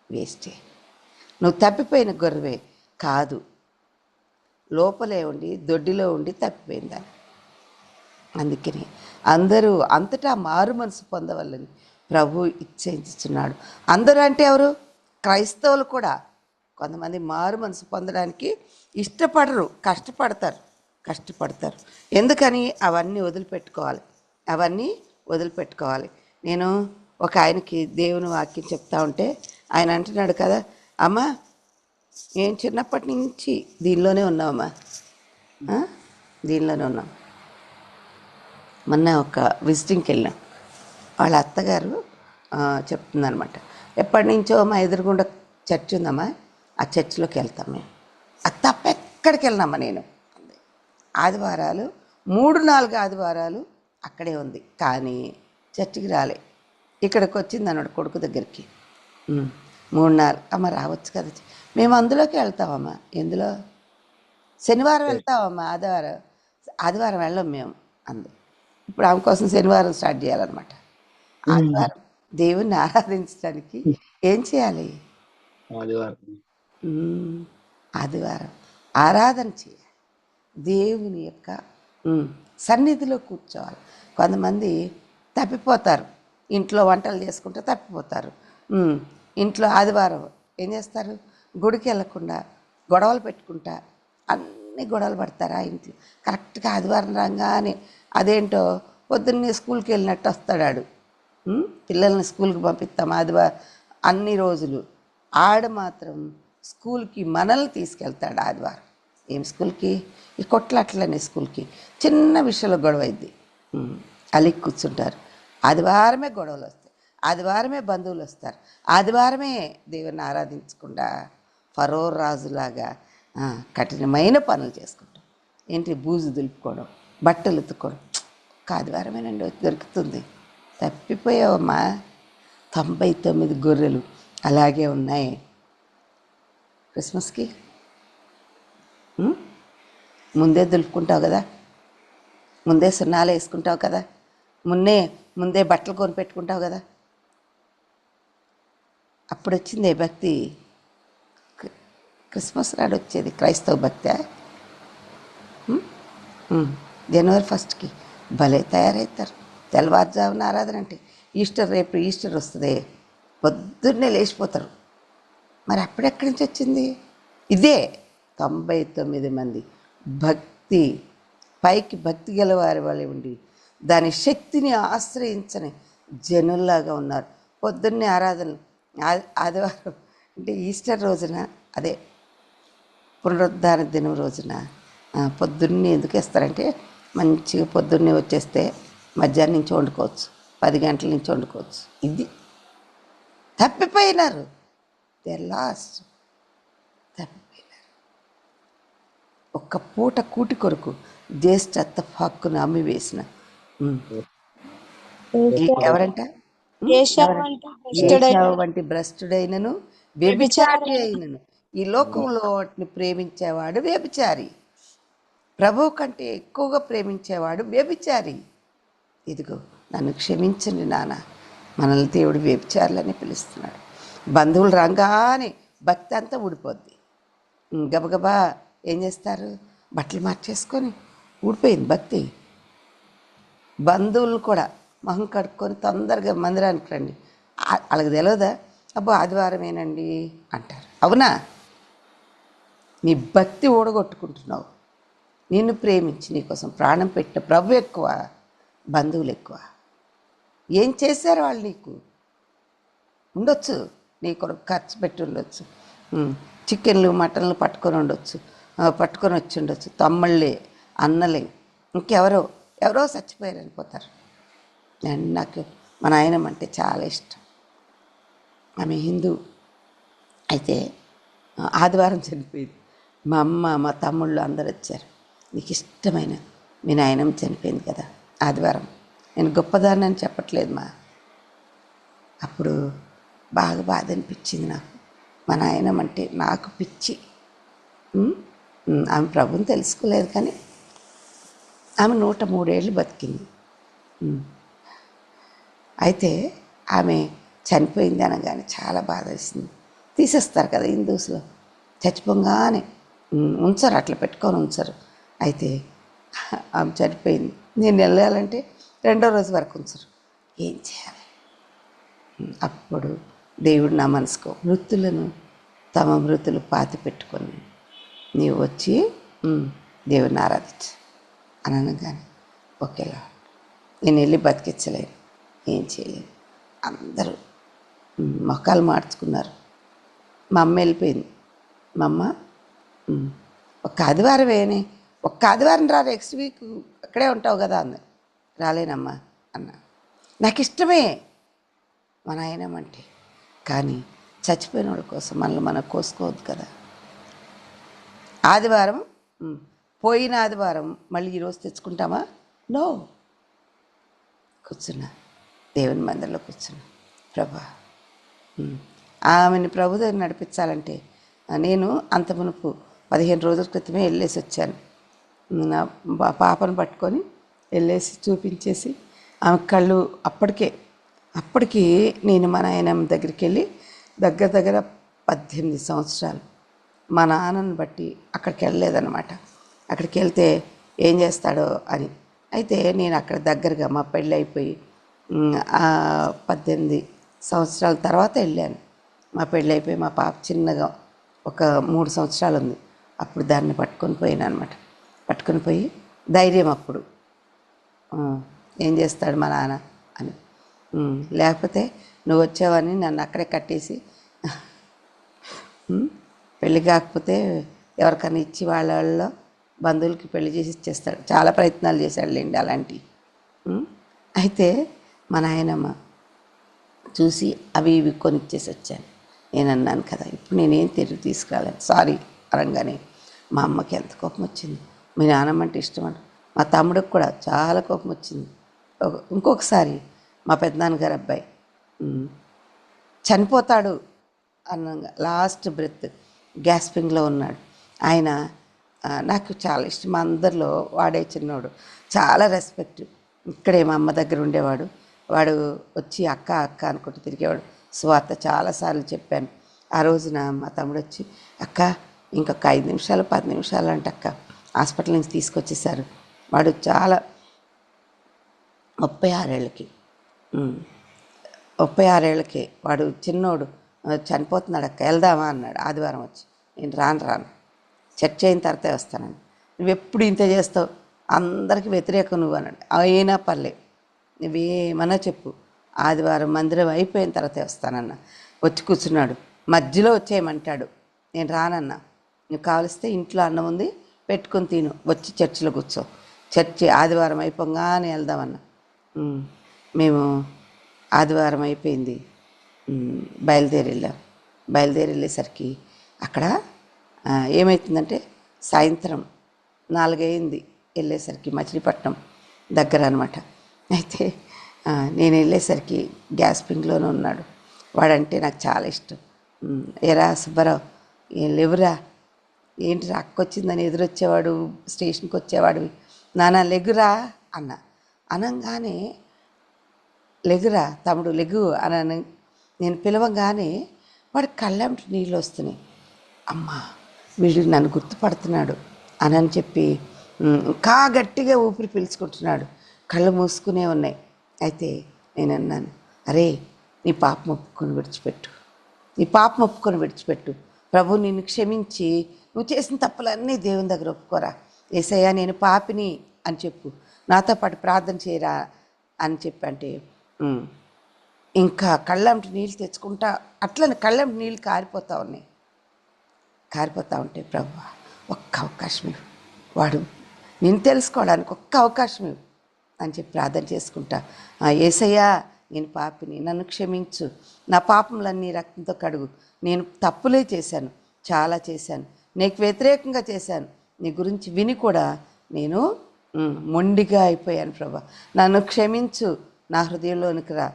A: వేస్టే. నువ్వు తప్పిపోయిన గొర్రెవే కాదు, లోపలే ఉండి దొడ్డిలో ఉండి తప్పిపోయిందని. అందుకని అందరూ అంతటా మారు మనసు పొందవల్లని ప్రభు ఇచ్చేస్తున్నాడు. అందరూ అంటే ఎవరు? క్రైస్తవులు కూడా. కొంతమంది మారు మనసు పొందడానికి ఇష్టపడరు, కష్టపడతారు. ఎందుకని? అవన్నీ వదిలిపెట్టుకోవాలి. నేను ఒక ఆయనకి దేవుని వాక్యం చెప్తా ఉంటే ఆయన అంటున్నాడు కదా, అమ్మా నేను చిన్నప్పటి నుంచి దీనిలోనే ఉన్నామమ్మా, దీనిలోనే ఉన్నాం. మొన్న ఒక విజిటింగ్కి వెళ్ళాం. వాళ్ళ అత్తగారు చెప్తుందనమాట, ఎప్పటి నుంచో మా ఎదురుగుండా చర్చ్ ఉందమ్మా, ఆ చర్చిలోకి వెళ్తాం మేము. అది తప్ప ఎక్కడికి వెళ్ళినామా నేను. ఆదివారాలు 3-4 ఆదివారాలు అక్కడే ఉంది, కానీ చర్చికి రాలే. ఇక్కడికి వచ్చింది అన్నాడు కొడుకు దగ్గరికి. 3-4 అమ్మ రావచ్చు కదా, మేము అందులోకి వెళ్తామమ్మా. ఎందులో? శనివారం వెళ్తామమ్మా, ఆదివారం వెళ్ళం మేము అంది. ఇప్పుడు ఆమె కోసం శనివారం స్టార్ట్ చేయాలన్నమాట. ఆదివారం దేవుణ్ణి ఆరాధించడానికి ఏం చేయాలి? ఆదివారం ఆరాధన చేయాలి, దేవుని యొక్క సన్నిధిలో కూర్చోవాలి. కొంతమంది తప్పిపోతారు, ఇంట్లో వంటలు చేసుకుంటే తప్పిపోతారు. ఇంట్లో ఆదివారం ఏం చేస్తారు? గుడికి వెళ్ళకుండా గొడవలు పెట్టుకుంటా అన్ని గొడవలు పడతారు ఆ ఇంట్లో. కరెక్ట్గా ఆదివారం రాగానే అదేంటో పొద్దున్నే స్కూల్కి వెళ్ళినట్టు వస్తాడు. పిల్లల్ని స్కూల్కి పంపిస్తాం ఆదివారం అన్ని రోజులు. ఆడ మాత్రం స్కూల్కి మనల్ని తీసుకెళ్తాడు ఆదివారం. ఏం స్కూల్కి? ఈ కొట్లాట్లనే స్కూల్కి. చిన్న విషయంలో గొడవ అయింది, అలిగి కూర్చుంటారు. ఆదివారమే గొడవలు వస్తాయి, ఆదివారమే బంధువులు వస్తారు, ఆదివారమే దేవుని ఆరాధించకుండా ఫరో రాజులాగా కఠినమైన పనులు చేసుకుంటాం. ఏంటి? బూజు దులుపుకోవడం, బట్టలు ఉతుక్కోవడం. ఆదివారమేనండి దొరుకుతుంది. తప్పిపోయావమ్మా. 99 గొర్రెలు అలాగే ఉన్నాయి. క్రిస్మస్కి ముందే దులుపుకుంటావు కదా, ముందే సున్నాలు వేసుకుంటావు కదా, ముందే బట్టలు కొని పెట్టుకుంటావు కదా. అప్పుడు వచ్చింది భక్తి. క్రిస్మస్ నాడు వచ్చేది క్రైస్తవ భక్తి. జనవరి 1కి భలే తయారవుతారు. తెల్లవారుజామున ఆరాధన అంటే రేపు ఈస్టర్ వస్తుంది, పొద్దున్నే లేచిపోతారు. మరి అప్పుడెక్కడి నుంచి వచ్చింది? ఇదే 99 మంది భక్తి, పైకి భక్తి గలవారి వాళ్ళే ఉండి దాని శక్తిని ఆశ్రయించని జనుల్లాగా ఉన్నారు. పొద్దున్నే ఆరాధన. ఆదివారం అంటే ఈస్టర్ రోజున, అదే పునరుద్ధాన దినం రోజున పొద్దున్నే ఎందుకు వేస్తారంటే మంచిగా పొద్దున్నే వచ్చేస్తే మధ్యాహ్నం నుంచి వండుకోవచ్చు, 10 గంటల నుంచి వండుకోవచ్చు. ఇది తప్పిపోయినారు. తప్పిపోయినారు. ఒక్క పూట కూటి కొరకు జ్యేష్ఠత్వ హక్కును అమ్మి వేసిన ఎవరంట? ఏశావు వంటి భ్రష్టుడైనను వ్యభిచారి అయినను ఈ లోకంలో వాటిని ప్రేమించేవాడు వ్యభిచారి. ప్రభువు కంటే ఎక్కువగా ప్రేమించేవాడు వ్యభిచారి. ఇదిగో నన్ను క్షమించండి నాన్న, మనల్ని దేవుడు వ్యభిచారులని పిలుస్తున్నాడు. బంధువులు రాగానే భక్తి అంతా ఊడిపోద్ది. గబగబా ఏం చేస్తారు? బట్టలు మార్చేసుకొని ఊడిపోయింది భక్తి. బంధువులు కూడా మొహం కడుక్కొని తొందరగా మందిరానికి రండి. వాళ్ళకి తెలియదా? అబ్బో ఆదివారమేనండి అంటారు. అవునా? నీ భక్తి ఊడగొట్టుకుంటున్నావు. నిన్ను ప్రేమించి నీకోసం ప్రాణం పెట్టిన ప్రభు ఎక్కువ, బంధువులు ఎక్కువ. ఏం చేశారు వాళ్ళు? నీకు ఉండొచ్చు, నీ కొరకు ఖర్చు పెట్టి ఉండొచ్చు, చికెన్లు మటన్లు పట్టుకొని వచ్చి ఉండొచ్చు, తమ్ముళ్ళే, అన్నలే, ఇంకెవరో ఎవరో చచ్చిపోయారు వెళ్ళిపోతారు. అండ్ నాకు మా నాయనమ్మ అంటే చాలా ఇష్టం. ఆమె హిందూ. అయితే ఆదివారం చనిపోయింది. మా అమ్మ మా తమ్ముళ్ళు అందరు వచ్చారు. నీకు ఇష్టమైన మీ నాయనమ్మ చనిపోయింది కదా ఆదివారం. నేను గొప్పదాన్ని అని చెప్పట్లేదు అప్పుడు బాగా బాధ అనిపించింది నాకు. మా నాయనమ్మ అంటే నాకు పిచ్చి. ఆమె ప్రభుని తెలుసుకోలేదు కానీ ఆమె 103 ఏళ్ళు బతికింది. అయితే ఆమె చనిపోయింది అనగానే చాలా బాధ వేసింది. తీసేస్తారు కదా హిందూస్లో, చచ్చిపోగానే ఉంచరు, అట్లా పెట్టుకొని ఉంచరు. అయితే ఆమె చనిపోయింది. నేను వెళ్ళాలంటే 2వ రోజు వరకు ఉంచరు. ఏం చేయాలి? అప్పుడు దేవుడు నా మనసుకు మృతులను తమ మృతులు పాతి పెట్టుకొని నీవు వచ్చి దేవుని ఆరాధించు అని అనగానే ఒకేలా నేను వెళ్ళి బతికించలేను, ఏం చేయలేను. అందరూ మొక్కలు మార్చుకున్నారు. మా అమ్మ వెళ్ళిపోయింది. మా అమ్మ ఒక్క ఆదివారం ఒక్క ఆదివారం రా, నెక్స్ట్ వీక్ అక్కడే ఉంటావు కదా అంది. రాలేనమ్మా అన్న. నాకు ఇష్టమే మా నాయనమ్మంటే, కానీ చచ్చిపోయిన వాళ్ళ కోసం మనల్ని మనం కోసుకోవద్దు కదా. ఆదివారం పోయిన ఆదివారం మళ్ళీ ఈరోజు తెచ్చుకుంటామా? నో. కూర్చున్నా, దేవుని మందిరంలో కూర్చున్నా. ప్రభా, ఆమెని ప్రభు దగ్గర నడిపించాలంటే నేను అంత మునుపు 15 రోజుల క్రితమే వెళ్ళేసి వచ్చాను. నా పాపను పట్టుకొని వెళ్ళేసి చూపించేసి ఆమె కళ్ళు అప్పటికి నేను మా నాయనమ్మ దగ్గరికి వెళ్ళి దగ్గర 18 సంవత్సరాలు. మా నాన్నని బట్టి అక్కడికి వెళ్ళలేదన్నమాట. అక్కడికి వెళ్తే ఏం చేస్తాడో అని. అయితే నేను అక్కడ దగ్గరగా మా పెళ్ళి అయిపోయి 18 సంవత్సరాల తర్వాత వెళ్ళాను. మా పెళ్ళి అయిపోయి మా పాప చిన్నగా ఒక 3 సంవత్సరాలు ఉంది. అప్పుడు దాన్ని పట్టుకొని పోయాను అనమాట. పట్టుకొని పోయి ధైర్యం అప్పుడు ఏం చేస్తాడు మా నాన్న అని. లేకపోతే నువ్వు వచ్చావని నన్ను అక్కడే కట్టేసి పెళ్ళి కాకపోతే ఎవరికైనా ఇచ్చి వాళ్ళ బంధువులకి పెళ్లి చేసి ఇచ్చేస్తాడు. చాలా ప్రయత్నాలు చేశాడు లేండి అలాంటివి. అయితే మా నాయనమ్మ చూసి అవి ఇవి కొనిచ్చేసి వచ్చాను. నేను అన్నాను కదా, ఇప్పుడు నేనేం తిరిగి తీసుకురాలేను సారీ అనగానే మా అమ్మకి ఎంత కోపం వచ్చింది. మీ నాన్నమ్మ అంటే ఇష్టం అంట. మా తమ్ముడికి కూడా చాలా కోపం వచ్చింది. ఇంకొకసారి మా పెద్దనాన్నగారు అబ్బాయి చనిపోతాడు అన్న లాస్ట్ బ్రెత్ గ్యాస్పింగ్లో ఉన్నాడు. ఆయన నాకు చాలా ఇష్టం. అందరిలో వాడే చిన్నోడు, చాలా రెస్పెక్ట్. ఇక్కడే మా అమ్మ దగ్గర ఉండేవాడు. వాడు వచ్చి అక్క అక్క అనుకుంటూ తిరిగేవాడు. స్వార్థ చాలాసార్లు చెప్పాను. ఆ రోజున మా తమ్ముడు వచ్చి, అక్క ఇంకొక 5 నిమిషాలు 10 నిమిషాలు అంట అక్క, హాస్పిటల్ నుంచి తీసుకొచ్చేసారు. వాడు చాలా 36 ఏళ్ళకి 36 ఏళ్ళకి వాడు చిన్నోడు చనిపోతున్నాడు అక్క, వెళ్దామా అన్నాడు ఆదివారం వచ్చి. నేను రాను చర్చ అయిన తర్వాతే వస్తానండి. నువ్వు ఎప్పుడు ఇంత చేస్తావు, అందరికీ వ్యతిరేకం నువ్వు అన్నాడు. అయినా పర్లే, నువ్వేమన్నా చెప్పు, ఆదివారం మందిరం అయిపోయిన తర్వాతే వస్తానన్నా. వచ్చి కూర్చున్నాడు. మధ్యలో వచ్చేయమంటాడు. నేను రానన్నా. నువ్వు కావలిస్తే ఇంట్లో అన్నం ఉంది పెట్టుకొని తిను, వచ్చి చర్చిలో కూర్చో, చర్చి ఆదివారం అయిపోగానే వెళ్దామన్నా. మేము ఆదివారం అయిపోయింది, బయలుదేరి వెళ్ళేసరికి అక్కడ ఏమవుతుందంటే సాయంత్రం 4 అయింది వెళ్ళేసరికి. మచిలీపట్నం దగ్గర అనమాట. అయితే నేను వెళ్ళేసరికి గ్యాస్పింగ్లోనే ఉన్నాడు. వాడంటే నాకు చాలా ఇష్టం. ఎరా సుబ్బారావు, లేవురా, ఏంటి అక్కొచ్చిందని ఎదురొచ్చేవాడు, స్టేషన్కి వచ్చేవాడు, నాన్న లెగురా అనగానే లెగురా తమ్ముడు లెగు అని నేను పిలవగానే వాడి కళ్ళంటి నీళ్ళు వస్తున్నాయి. అమ్మా, వీడు నన్ను గుర్తుపడుతున్నాడు అని చెప్పి ఇంకా గట్టిగా ఊపిరి పీల్చుకుంటున్నాడు. కళ్ళు మూసుకునే ఉన్నాయి. అయితే నేను అన్నాను, అరే నీ పాపం ఒప్పుకొని విడిచిపెట్టు, ప్రభు నిన్ను క్షమించి నువ్వు చేసిన తప్పులన్నీ దేవుని దగ్గర ఒప్పుకోరా. యేసయ్యా నేను పాపిని అని చెప్పు, నాతో పాటు ప్రార్థన చేయరా అని చెప్పి అంటే ఇంకా కళ్ళంటి నీళ్ళు తెచ్చుకుంటా అట్లనే కళ్ళంటి నీళ్ళు కారిపోతూ ఉంటే ప్రభు ఒక్క అవకాశం ఇవ్వు, వాడు నేను తెలుసుకోవడానికి ఒక్క అవకాశం ఇవ్వు, అని చెప్పి ప్రార్థన చేసుకుంటా. యేసయ్యా నేను పాపిని, నన్ను క్షమించు, నా పాపములన్నీ రక్తంతో కడుగు, నేను తప్పులే చేశాను, చాలా చేశాను, నీకు వ్యతిరేకంగా చేశాను, నీ గురించి విని కూడా నేను మొండిగా అయిపోయాను ప్రభా, నన్ను క్షమించు, నా హృదయంలోనికి రా,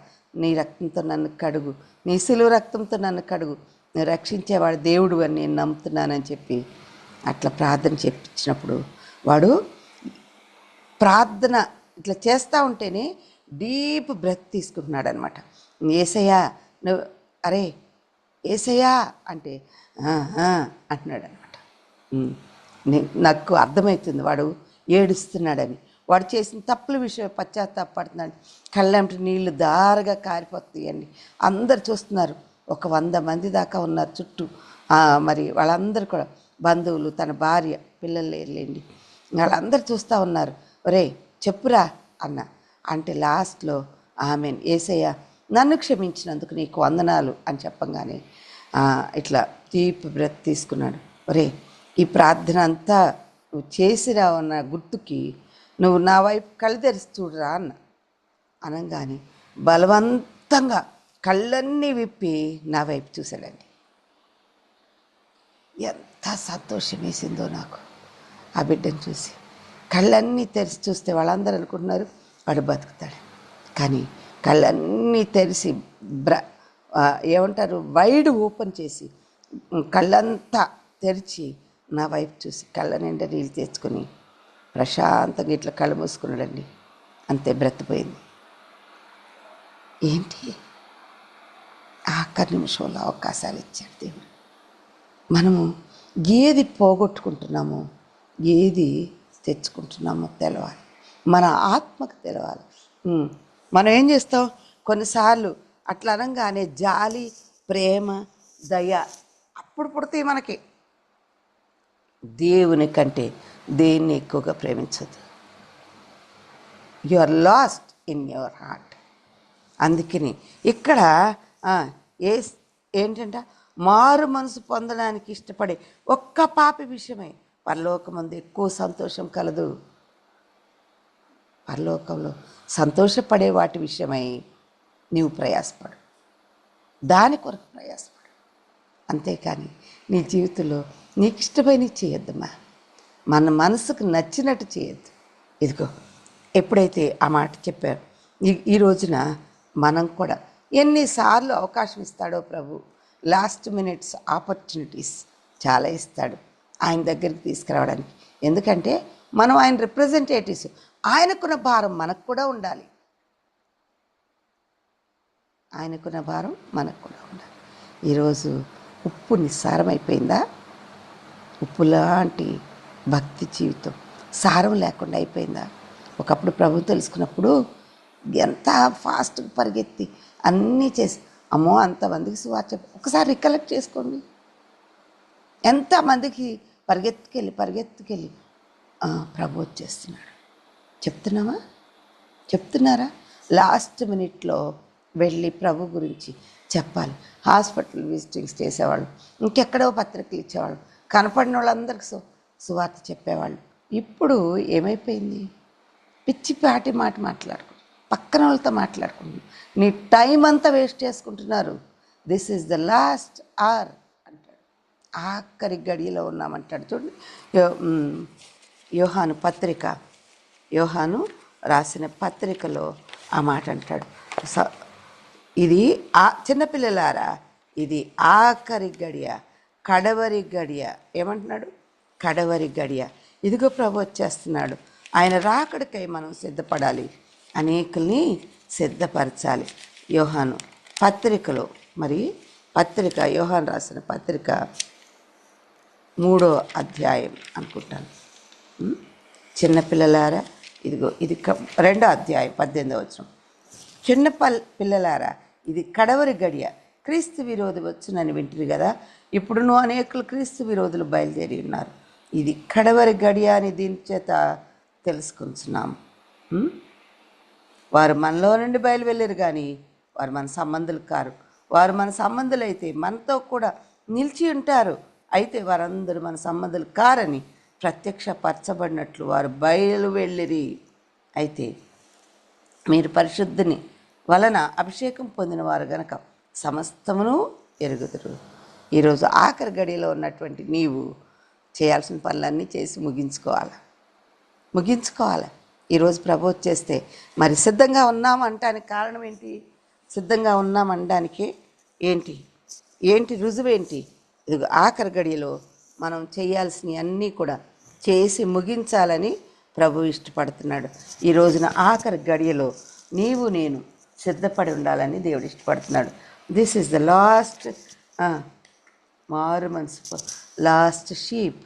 A: నీ రక్తంతో నన్ను కడుగు, నీ సిలువ రక్తంతో నన్ను కడుగు, నేను రక్షించేవాడు దేవుడు అని నేను నమ్ముతున్నానని చెప్పి అట్లా ప్రార్థన చెప్పించినప్పుడు వాడు ప్రార్థన ఇట్లా చేస్తూ ఉంటేనే డీప్ బ్రెత్ తీసుకుంటున్నాడు అనమాట. యేసయ్యా నువ్వు అరే యేసయ్యా అంటే అంటున్నాడు అనమాట. నాకు అర్థమవుతుంది వాడు ఏడుస్తున్నాడని, వాడు చేసిన తప్పుల విషయం పశ్చాత్తాపడుతున్నాడు. కళ్ళంటి నీళ్లు దారగా కారిపోతాయండి. అందరు చూస్తున్నారు, ఒక 100 మంది దాకా ఉన్నారు చుట్టూ. మరి వాళ్ళందరూ కూడా బంధువులు, తన భార్య, పిల్లలు లేరులేండి, వాళ్ళందరూ చూస్తూ ఉన్నారు. ఒరే చెప్పురా అన్న అంటే లాస్ట్లో ఆమెన్ యేసయ్య నన్ను క్షమించినందుకు నీకు వందనాలు అని చెప్పంగానే ఇట్లా డీప్ బ్రెత్ తీసుకున్నాడు. ఒరే ఈ ప్రార్థన అంతా నువ్వు చేసిరా ఉన్న గుర్తుకి నువ్వు నా వైపు కళ్ళు తెరిచి చూడరా అన్న. అనగానే బలవంతంగా కళ్ళన్నీ విప్పి నా వైపు చూశాడండి. ఎంత సంతోషం వేసిందో నాకు ఆ బిడ్డను చూసి. కళ్ళన్నీ తెరిచి చూస్తే వాళ్ళందరూ అనుకుంటున్నారు వాడు బతుకుతాడు, కానీ కళ్ళన్నీ తెరిచి ఏమంటారు వైడ్ ఓపెన్ చేసి కళ్ళంతా తెరిచి నా వైపు చూసి కళ్ళ నిండా నీళ్ళు తెచ్చుకొని ప్రశాంతంగా ఇట్లా కళ్ళు మూసుకున్నాడండి. అంతే బ్రతిపోయింది. ఏంటి ఆఖరి నిమిషంలో అవకాశాలు ఇచ్చాడు దేవుడు. మనము ఏది పోగొట్టుకుంటున్నామో ఏది తెచ్చుకుంటున్నామో తెలవాలి, మన ఆత్మకు తెలవాలి. మనం ఏం చేస్తాం కొన్నిసార్లు అట్లా అనగానే జాలి, ప్రేమ, దయ అప్పుడు పుడతాయి మనకి. దేవుని కంటే దేన్ని ఎక్కువగా ప్రేమించదు. You are lost in your heart. అందుకని ఇక్కడ ఏంటంటే మారు మనసు పొందడానికి ఇష్టపడే ఒక్క పాపి విషయమై పరలోకమందు ఎక్కువ సంతోషం కలదు. పరలోకంలో సంతోషపడే వాటి విషయమై నీవు ప్రయాసపడు, దాని కొరకు ప్రయాసపడు. అంతేకాని నీ జీవితంలో నీకు ఇష్టమైన చేయొద్దమ్మా, మన మనసుకు నచ్చినట్టు చేయొద్దు. ఇదిగో ఎప్పుడైతే ఆ మాట చెప్పారు, ఈ రోజున మనం కూడా ఎన్నిసార్లు అవకాశం ఇస్తాడో ప్రభు. లాస్ట్ మినిట్స్ ఆపర్చునిటీస్ చాలా ఇస్తాడు ఆయన దగ్గరికి తీసుకురావడానికి. ఎందుకంటే మనం ఆయన రిప్రజెంటేటివ్స్, ఆయనకున్న భారం మనకు కూడా ఉండాలి, ఆయనకున్న భారం మనకు కూడా ఉండాలి. ఈరోజు ఉప్పు నిస్సారం అయిపోయిందా? ఉప్పు లాంటి భక్తి జీవితం సారం లేకుండా అయిపోయిందా? ఒకప్పుడు ప్రభు తెలుసుకున్నప్పుడు ఎంత ఫాస్ట్గా పరిగెత్తి అన్నీ చేసి అమ్మో అంతమందికి సువార్త ఒకసారి రికలెక్ట్ చేసుకోండి. ఎంతమందికి పరిగెత్తుకెళ్ళి ప్రభు వచ్చేస్తున్నాడు. చెప్తున్నారా? లాస్ట్ మినిట్లో వెళ్ళి ప్రభు గురించి చెప్పాలి. హాస్పిటల్ విజిటింగ్స్ చేసేవాళ్ళు, ఇంకెక్కడో పత్రికలు ఇచ్చేవాళ్ళు, కనపడిన వాళ్ళందరికీ సువార్త చెప్పేవాళ్ళు. ఇప్పుడు ఏమైపోయింది? పిచ్చిపాటి మాట మాట్లాడుకుంటున్నారు, పక్కన వాళ్ళతో మాట్లాడుకుంటున్నారు, నీ టైం అంతా వేస్ట్ చేసుకుంటున్నారు. This is the last hour అంటాడు, ఆఖరి గడియలో ఉన్నామంటాడు. చూడండి యోహాను రాసిన పత్రికలో ఆ మాట అంటాడు. ఇది చిన్నపిల్లలారా ఇది ఆఖరి గడియ, కడవరి గడియ. ఏమంటున్నాడు? కడవరి గడియ. ఇదిగో ప్రభు వచ్చేస్తున్నాడు, ఆయన రాకడికై మనం సిద్ధపడాలి, అనేకుల్ని సిద్ధపరచాలి. యోహాను పత్రికలో యోహాను రాసిన పత్రిక 3వ అధ్యాయం అనుకుంటాను. చిన్నపిల్లలారా ఇదిగో ఇది 2వ అధ్యాయం 18వ వచనం. చిన్న పిల్లలారా ఇది కడవరి గడియ, క్రీస్తు విరోధి వచ్చునని వింటుంది కదా. ఇప్పుడును అనేకులు క్రీస్తు విరోధులు బయలుదేరి ఉన్నారు. ఇది కడవరి గడియ అని దీని చేత తెలుసుకుంటున్నాము. వారు మనలో నుండి బయలువెళ్ళారు కానీ వారు మన సంబంధులు కారు. వారు మన సంబంధులైతే మనతో కూడా నిలిచి ఉంటారు. అయితే వారందరూ మన సంబంధులు కారని ప్రత్యక్షపరచబడినట్లు వారు బయలు వెళ్ళిరి. అయితే మీరు పరిశుద్ధుని వలన అభిషేకం పొందినవారు గనక సమస్తమును ఎరుగుదురు. ఈరోజు ఆఖరి గడిలో ఉన్నటువంటి నీవు చేయాల్సిన పనులన్నీ చేసి ముగించుకోవాలి. ఈరోజు ప్రభు వచ్చేస్తే మరి సిద్ధంగా ఉన్నామంటానికి కారణం ఏంటి? సిద్ధంగా ఉన్నామనడానికి ఏంటి రుజువు ఏంటి? ఇది ఆఖరి గడియలో మనం చేయాల్సినవి అన్నీ కూడా చేసి ముగించాలని ప్రభు ఇష్టపడుతున్నాడు. ఈ రోజున ఆఖరి గడియలో నీవు నేను సిద్ధపడి ఉండాలని దేవుడు ఇష్టపడుతున్నాడు. దిస్ ఈజ్ ద లాస్ట్ మారు మనసు లాస్ట్ షీప్.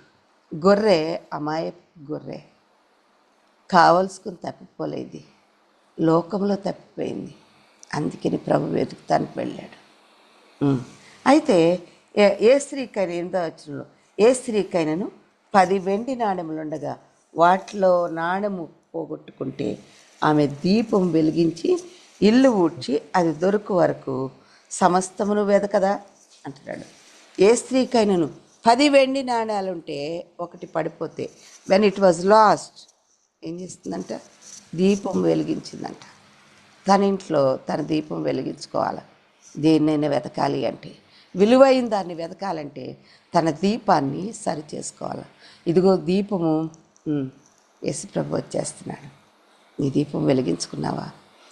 A: గొర్రె అమాయ గొర్రె కావలసుకుని తప్పిపోలేదు, లోకంలో తప్పిపోయింది. అందుకని ప్రభు వెతుకుతానికి వెళ్ళాడు. అయితే ఏ స్త్రీకైనా 8వ వచనంలో ఏ స్త్రీకైనను 10 వెండి నాణెములుండగా వాటిలో నాణెము పోగొట్టుకుంటే ఆమె దీపం వెలిగించి ఇల్లు ఊడ్చి అది దొరుకు వరకు సమస్తమును వెదకదా అంటున్నాడు. ఏ స్త్రీకైనను 10 వెండి నాణ్యాలుంటే ఒకటి పడిపోతే వెన్ ఇట్ వాజ్ లాస్ట్ ఏం చేస్తుందంట? దీపం వెలిగించిందంట. తన ఇంట్లో తన దీపం వెలిగించుకోవాలి. దేన్నైనా వెతకాలి అంటే, విలువైన దాన్ని వెతకాలంటే తన దీపాన్ని సరి చేసుకోవాలి. ఇదిగో దీపము, యేసుప్రభు వచ్చేస్తున్నాడు. నీ దీపం వెలిగించుకున్నావా?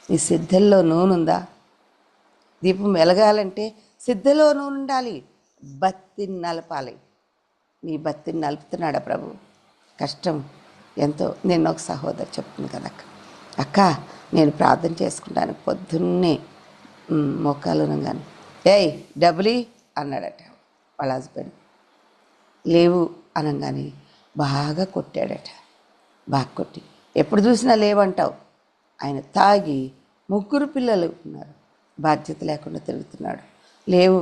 A: నీ సిద్ధల్లో నూనె ఉందా? దీపం వెలగాలంటే సిద్ధలో నూనె ఉండాలి. బత్తిని నలపాలి. నీ బత్తిని నలుపుతున్నాడా ప్రభు? కష్టం ఎంతో. నేను ఒక సహోదరు చెప్తుంది కదా, అక్క నేను ప్రార్థన చేసుకుంటాను పొద్దున్నే మోకాలునగానే, ఏయ్ డబ్బులి అన్నాడట వాళ్ళ హస్బెండ్. లేవు అనగానే బాగా కొట్టాడట. బాగా కొట్టి ఎప్పుడు చూసినా లేవంటావు. ఆయన తాగి 3 పిల్లలు ఉన్నారు, బాధ్యత లేకుండా తిరుగుతున్నాడు. లేవు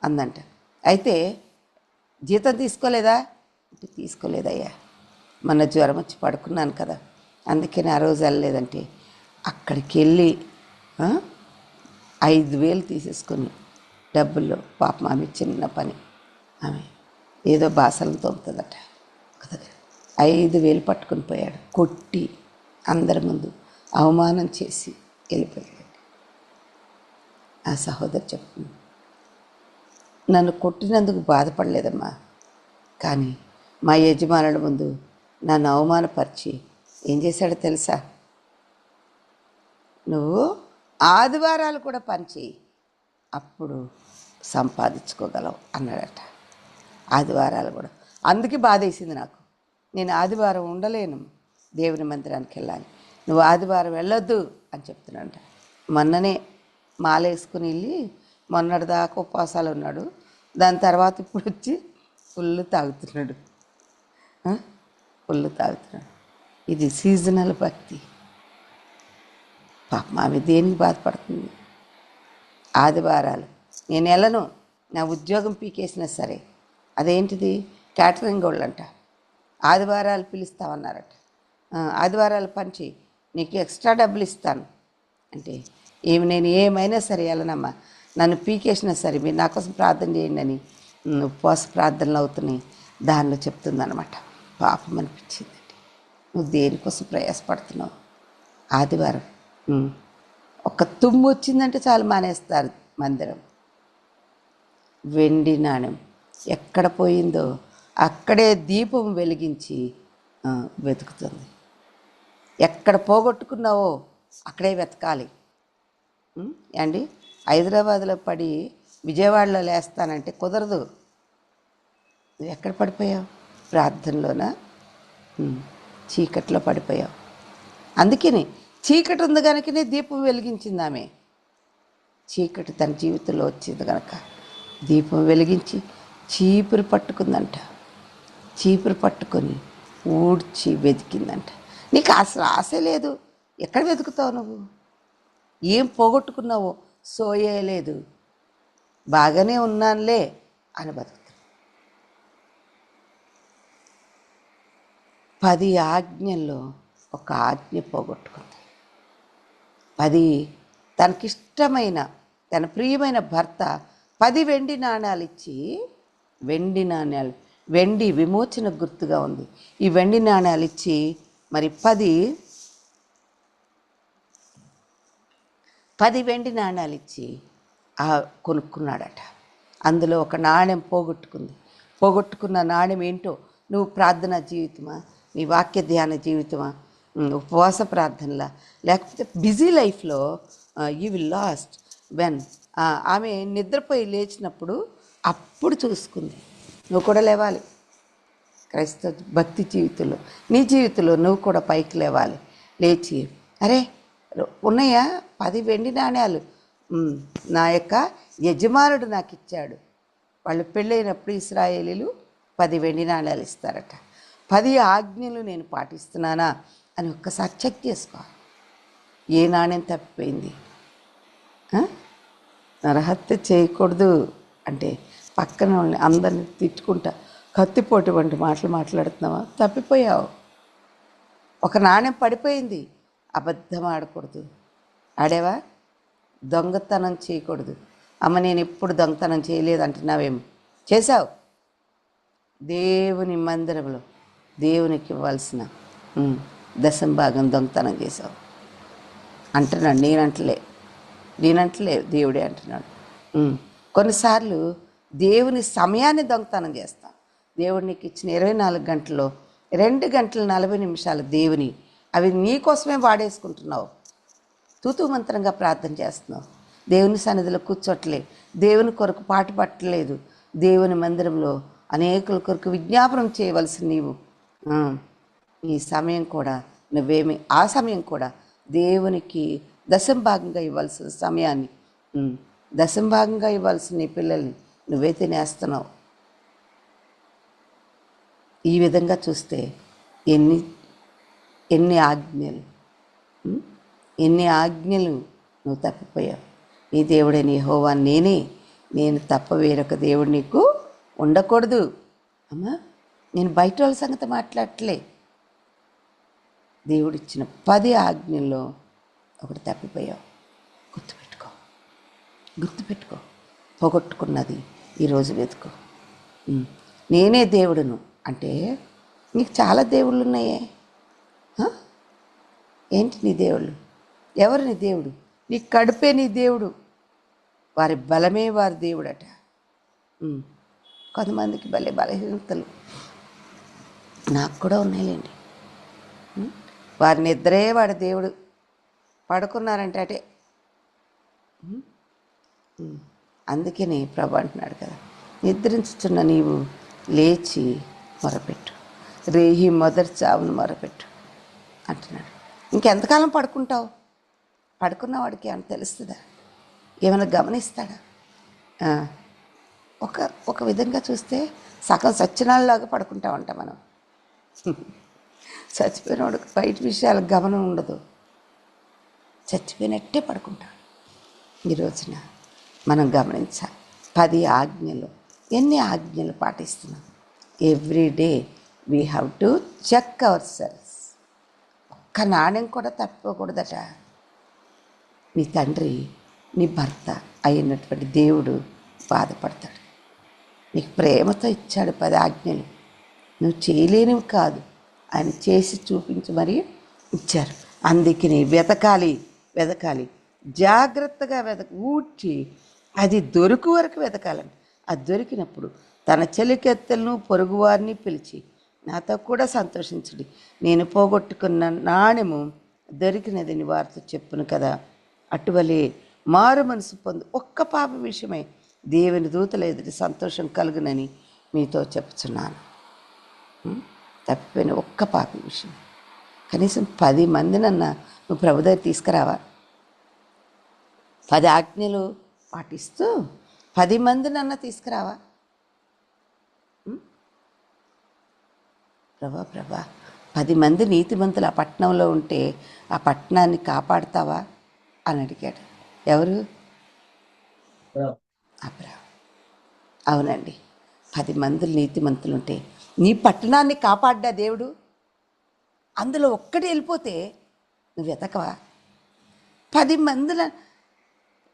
A: అందంట. అయితే జీతం తీసుకోలేదా అంటే తీసుకోలేదయ్యా, మొన్న జ్వరం వచ్చి పడుకున్నాను కదా అందుకని ఆ రోజు వెళ్ళలేదంటే అక్కడికి వెళ్ళి 5,000 తీసేసుకొని డబ్బుల్లో, పాపం ఆమె చిన్న పని, ఆమె ఏదో బాసలను తోముతుందట, 5,000 పట్టుకుని పోయాడు. కొట్టి అందరి ముందు అవమానం చేసి వెళ్ళిపోయాడు. ఆ సహోదరు చెప్తుంది, నన్ను కొట్టినందుకు బాధపడలేదమ్మా, కానీ మా యజమానుల ముందు నన్ను అవమానపరిచి ఏం చేశాడో తెలుసా? నువ్వు ఆదివారాలు కూడా పనిచేయి, అప్పుడు సంపాదించుకోగలవు అన్నాడట. ఆదివారాలు కూడా. అందుకే బాధ వేసింది నాకు. నేను ఆదివారం ఉండలేను, దేవుని మందిరానికి వెళ్ళాలి, నువ్వు ఆదివారం వెళ్ళొద్దు అని చెప్తున్నాడంట. మొన్ననే మాలేసుకుని వెళ్ళి మొన్నటిదాకా ఉపవాసాలు ఉన్నాడు. దాని తర్వాత ఇప్పుడు వచ్చి ఫుల్ తాగుతున్నాడు. ఇది సీజనల్ భక్తి. పాపం ఆమె దేనికి బాధపడుతుంది? ఆదివారాలు నేను వెళ్ళను, నా ఉద్యోగం పీకేసినా సరే. అదేంటిది? క్యాటరింగ్ వాళ్ళంట ఆదివారాలు పిలుస్తామన్నారట. ఆదివారాలు పని చేయి, నీకు ఎక్స్ట్రా డబ్బులు ఇస్తాను అంటే నేను ఏమైనా సరే వెళ్ళనమ్మా, నన్ను పీకేసినా సరే మీరు నా కోసం ప్రార్థన చేయండి అని ఉపవాస ప్రార్థనలు అవుతున్నాయి. దానిలో చెప్తుందన్నమాట. పాపం అనిపించిందండి. నువ్వు దేనికోసం ప్రయాసపడుతున్నావు? ఆదివారం ఒక తుమ్ము వచ్చిందంటే చాలు మానేస్తారు మందిరం. వెండి నాణెం ఎక్కడ పోయిందో అక్కడే దీపం వెలిగించి వెతుకుతుంది. ఎక్కడ పోగొట్టుకున్నావో అక్కడే వెతకాలి అండి. హైదరాబాద్లో పడి విజయవాడలో లేస్తానంటే కుదరదు. నువ్వు ఎక్కడ పడిపోయావు? ప్రార్థనలోనా? చీకట్లో పడిపోయావు. అందుకని చీకటి ఉంది కనుకనే దీపం వెలిగించింది ఆమె. చీకటి తన జీవితంలో వచ్చింది కనుక దీపం వెలిగించి చీపురు పట్టుకుందంట. చీపురు పట్టుకొని ఊడ్చి వెతికిందంట. నీకు అసలు ఆశ లేదు, ఎక్కడ వెతుకుతావు నువ్వు? ఏం పోగొట్టుకున్నావో సోయలేదు. బాగానే ఉన్నానులే అని బతుకుతావు. 10 ఆజ్ఞల్లో ఒక ఆజ్ఞ పోగొట్టుకుంది. 10 తనకిష్టమైన తన ప్రియమైన భర్త 10 వెండి నాణ్యాలు ఇచ్చి, వెండి నాణ్యాలు, వెండి విమోచన గుర్తుగా ఉంది. ఈ వెండి నాణ్యాలు ఇచ్చి మరి 10 10 వెండి నాణ్యాలు ఇచ్చి కొనుక్కున్నాడట. అందులో ఒక నాణ్యం పోగొట్టుకున్న నాణ్యం ఏంటో, నువ్వు ప్రార్థనా జీవితమా, నీ వాక్య ధ్యాన జీవితమా, ఉపవాస ప్రార్థనలా, లేకపోతే బిజీ లైఫ్లో యూ విల్ లాస్ట్ వెన్ ఆమె నిద్రపోయి లేచినప్పుడు అప్పుడు చూసుకుంది. నువ్వు కూడా లేవాలి. క్రైస్తవ భక్తి జీవితంలో, నీ జీవితంలో నువ్వు కూడా పైకి లేవాలి. లేచి అరే ఉన్నాయా 10 వెండి నాణ్యాలు, నా యొక్క యజమానుడు నాకు ఇచ్చాడు. వాళ్ళు పెళ్ళైనప్పుడు ఇశ్రాయేలీలు 10 వెండి నాణ్యాలు ఇస్తారట. 10 ఆజ్ఞలు నేను పాటిస్తున్నానా అని ఒక్కసారి చెక్ చేసుకోవాలి. ఏ నాణ్యం తప్పిపోయింది? నరహత్య చేయకూడదు అంటే పక్కన వాళ్ళని అందరిని తిట్టుకుంటా కత్తిపోటు వంటి మాటలు మాట్లాడుతున్నావా? తప్పిపోయావు. ఒక నాణ్యం పడిపోయింది. అబద్ధం ఆడకూడదు. ఆడేవా? దొంగతనం చేయకూడదు. అమ్మ నేను ఎప్పుడు దొంగతనం చేయలేదు అంటున్నావేమో, చేశావు. దేవుని మందిరంలో దేవునికి ఇవ్వాల్సిన 10వ భాగం దొంగతనం చేశావు అంటున్నాడు. నేనంటలే దేవుడే అంటున్నాడు. కొన్నిసార్లు దేవుని సమయాన్ని దొంగతనం చేస్తాం. దేవుడు నీకు ఇచ్చిన 24 గంటల్లో 2 గంటల 40 నిమిషాలు దేవుని, అవి నీ కోసమే వాడేసుకుంటున్నావు. తూతూ మంత్రంగా ప్రార్థన చేస్తున్నావు. దేవుని సన్నిధిలో కూర్చోట్లే, దేవుని కొరకు పాట పట్టలేదు. దేవుని మందిరంలో అనేకుల కొరకు విజ్ఞాపనం చేయవలసిన నీవు ఈ సమయం కూడా ఆ సమయం కూడా దేవునికి 10వ భాగంగా ఇవ్వాల్సిన సమయాన్ని, 10వ భాగంగా ఇవ్వాల్సిన నీ పిల్లల్ని నువ్వే తినేస్తున్నావు. ఈ విధంగా చూస్తే ఎన్ని ఆజ్ఞలు నువ్వు తప్పిపోయావు. నీ దేవుడని యెహోవా నేను తప్ప వేరొక దేవుడు నీకు ఉండకూడదు. అమ్మా నేను బయట వాళ్ళ సంగతి మాట్లాడట్లే. దేవుడిచ్చిన 10 ఆజ్ఞల్లో ఒకటి తప్పిపోయావు. గుర్తుపెట్టుకో. పోగొట్టుకున్నది ఈరోజు వెతుకో. నేనే దేవుడును అంటే నీకు చాలా దేవుళ్ళు ఉన్నాయే. ఏంటి నీ దేవుళ్ళు? ఎవరు నీ దేవుడు? నీ కడుపే నీ దేవుడు. వారి బలమే వారి దేవుడట. కొంతమందికి బలహీనతలు నాకు కూడా ఉన్నాయిలేండి. వారి నిద్రే వాడి దేవుడు. పడుకున్నారంటే అటే. అందుకని ప్రభు అంటున్నాడు కదా, నిద్రించుచున్న నీవు లేచి మొరపెట్టు, రేయి మొదటి చావును మొరపెట్టు అంటున్నాడు. ఇంకెంతకాలం పడుకుంటావు? పడుకున్న వాడికి ఏమైనా తెలుస్తుందా? ఏమైనా గమనిస్తాడా? ఒక విధంగా చూస్తే సగం సచ్చినాళ్ళలాగా పడుకుంటా ఉంటాం మనం. చచ్చిపోయిన వాడికి బయట విషయాలకు గమనం ఉండదు. చచ్చిపోయినట్టే పడుకుంటాం. ఈ రోజున మనం గమనించాలి. 10 ఆజ్ఞలు, ఎన్ని ఆజ్ఞలు పాటిస్తున్నాం? Every day we have to check our ourselves నాణ్యం కూడా తప్పిపోకూడదట. నీ తండ్రి, నీ భర్త అయినటువంటి దేవుడు బాధపడతాడు. నీకు ప్రేమతో ఇచ్చాడు 10 ఆజ్ఞలు. నువ్వు చేయలేనివి కాదు, ఆయన చేసి చూపించి మరీ ఇచ్చారు. అందుకని వెతకాలి, జాగ్రత్తగా ఊడ్చి అది దొరికి వరకు వెతకాలండి. అది దొరికినప్పుడు తన చెలికెత్తలను పొరుగువారిని పిలిచి నాతో కూడా సంతోషించండి, నేను పోగొట్టుకున్న నాణ్యము దొరికినదని వారితో చెప్పును కదా. అటువలే మారు మనసు పొందు ఒక్క పాప విషయమై దేవుని దూతల ఎదుటి సంతోషం కలుగునని మీతో చెప్తున్నాను. తప్పిపోయిన ఒక్క పాప విషయం కనీసం 10 మందినన్నా నువ్వు ప్రభు దగ్గర తీసుకురావా? 10 ఆజ్ఞలు పాటిస్తూ 10 మందినన్నా తీసుకురావా? ప్రభా 10 మంది నీతిమంతులు ఆ పట్టణంలో ఉంటే ఆ పట్టణాన్ని కాపాడుతావా అని అడిగాడు. ఎవరు? అబ్రాహాము. అవునండి, 10 మంది నీతిమంతులు ఉంటే నీ పట్టణాన్ని కాపాడ్డా దేవుడు. అందులో ఒక్కటి వెళ్ళిపోతే నువ్వు వెతకవా? 10 మందిల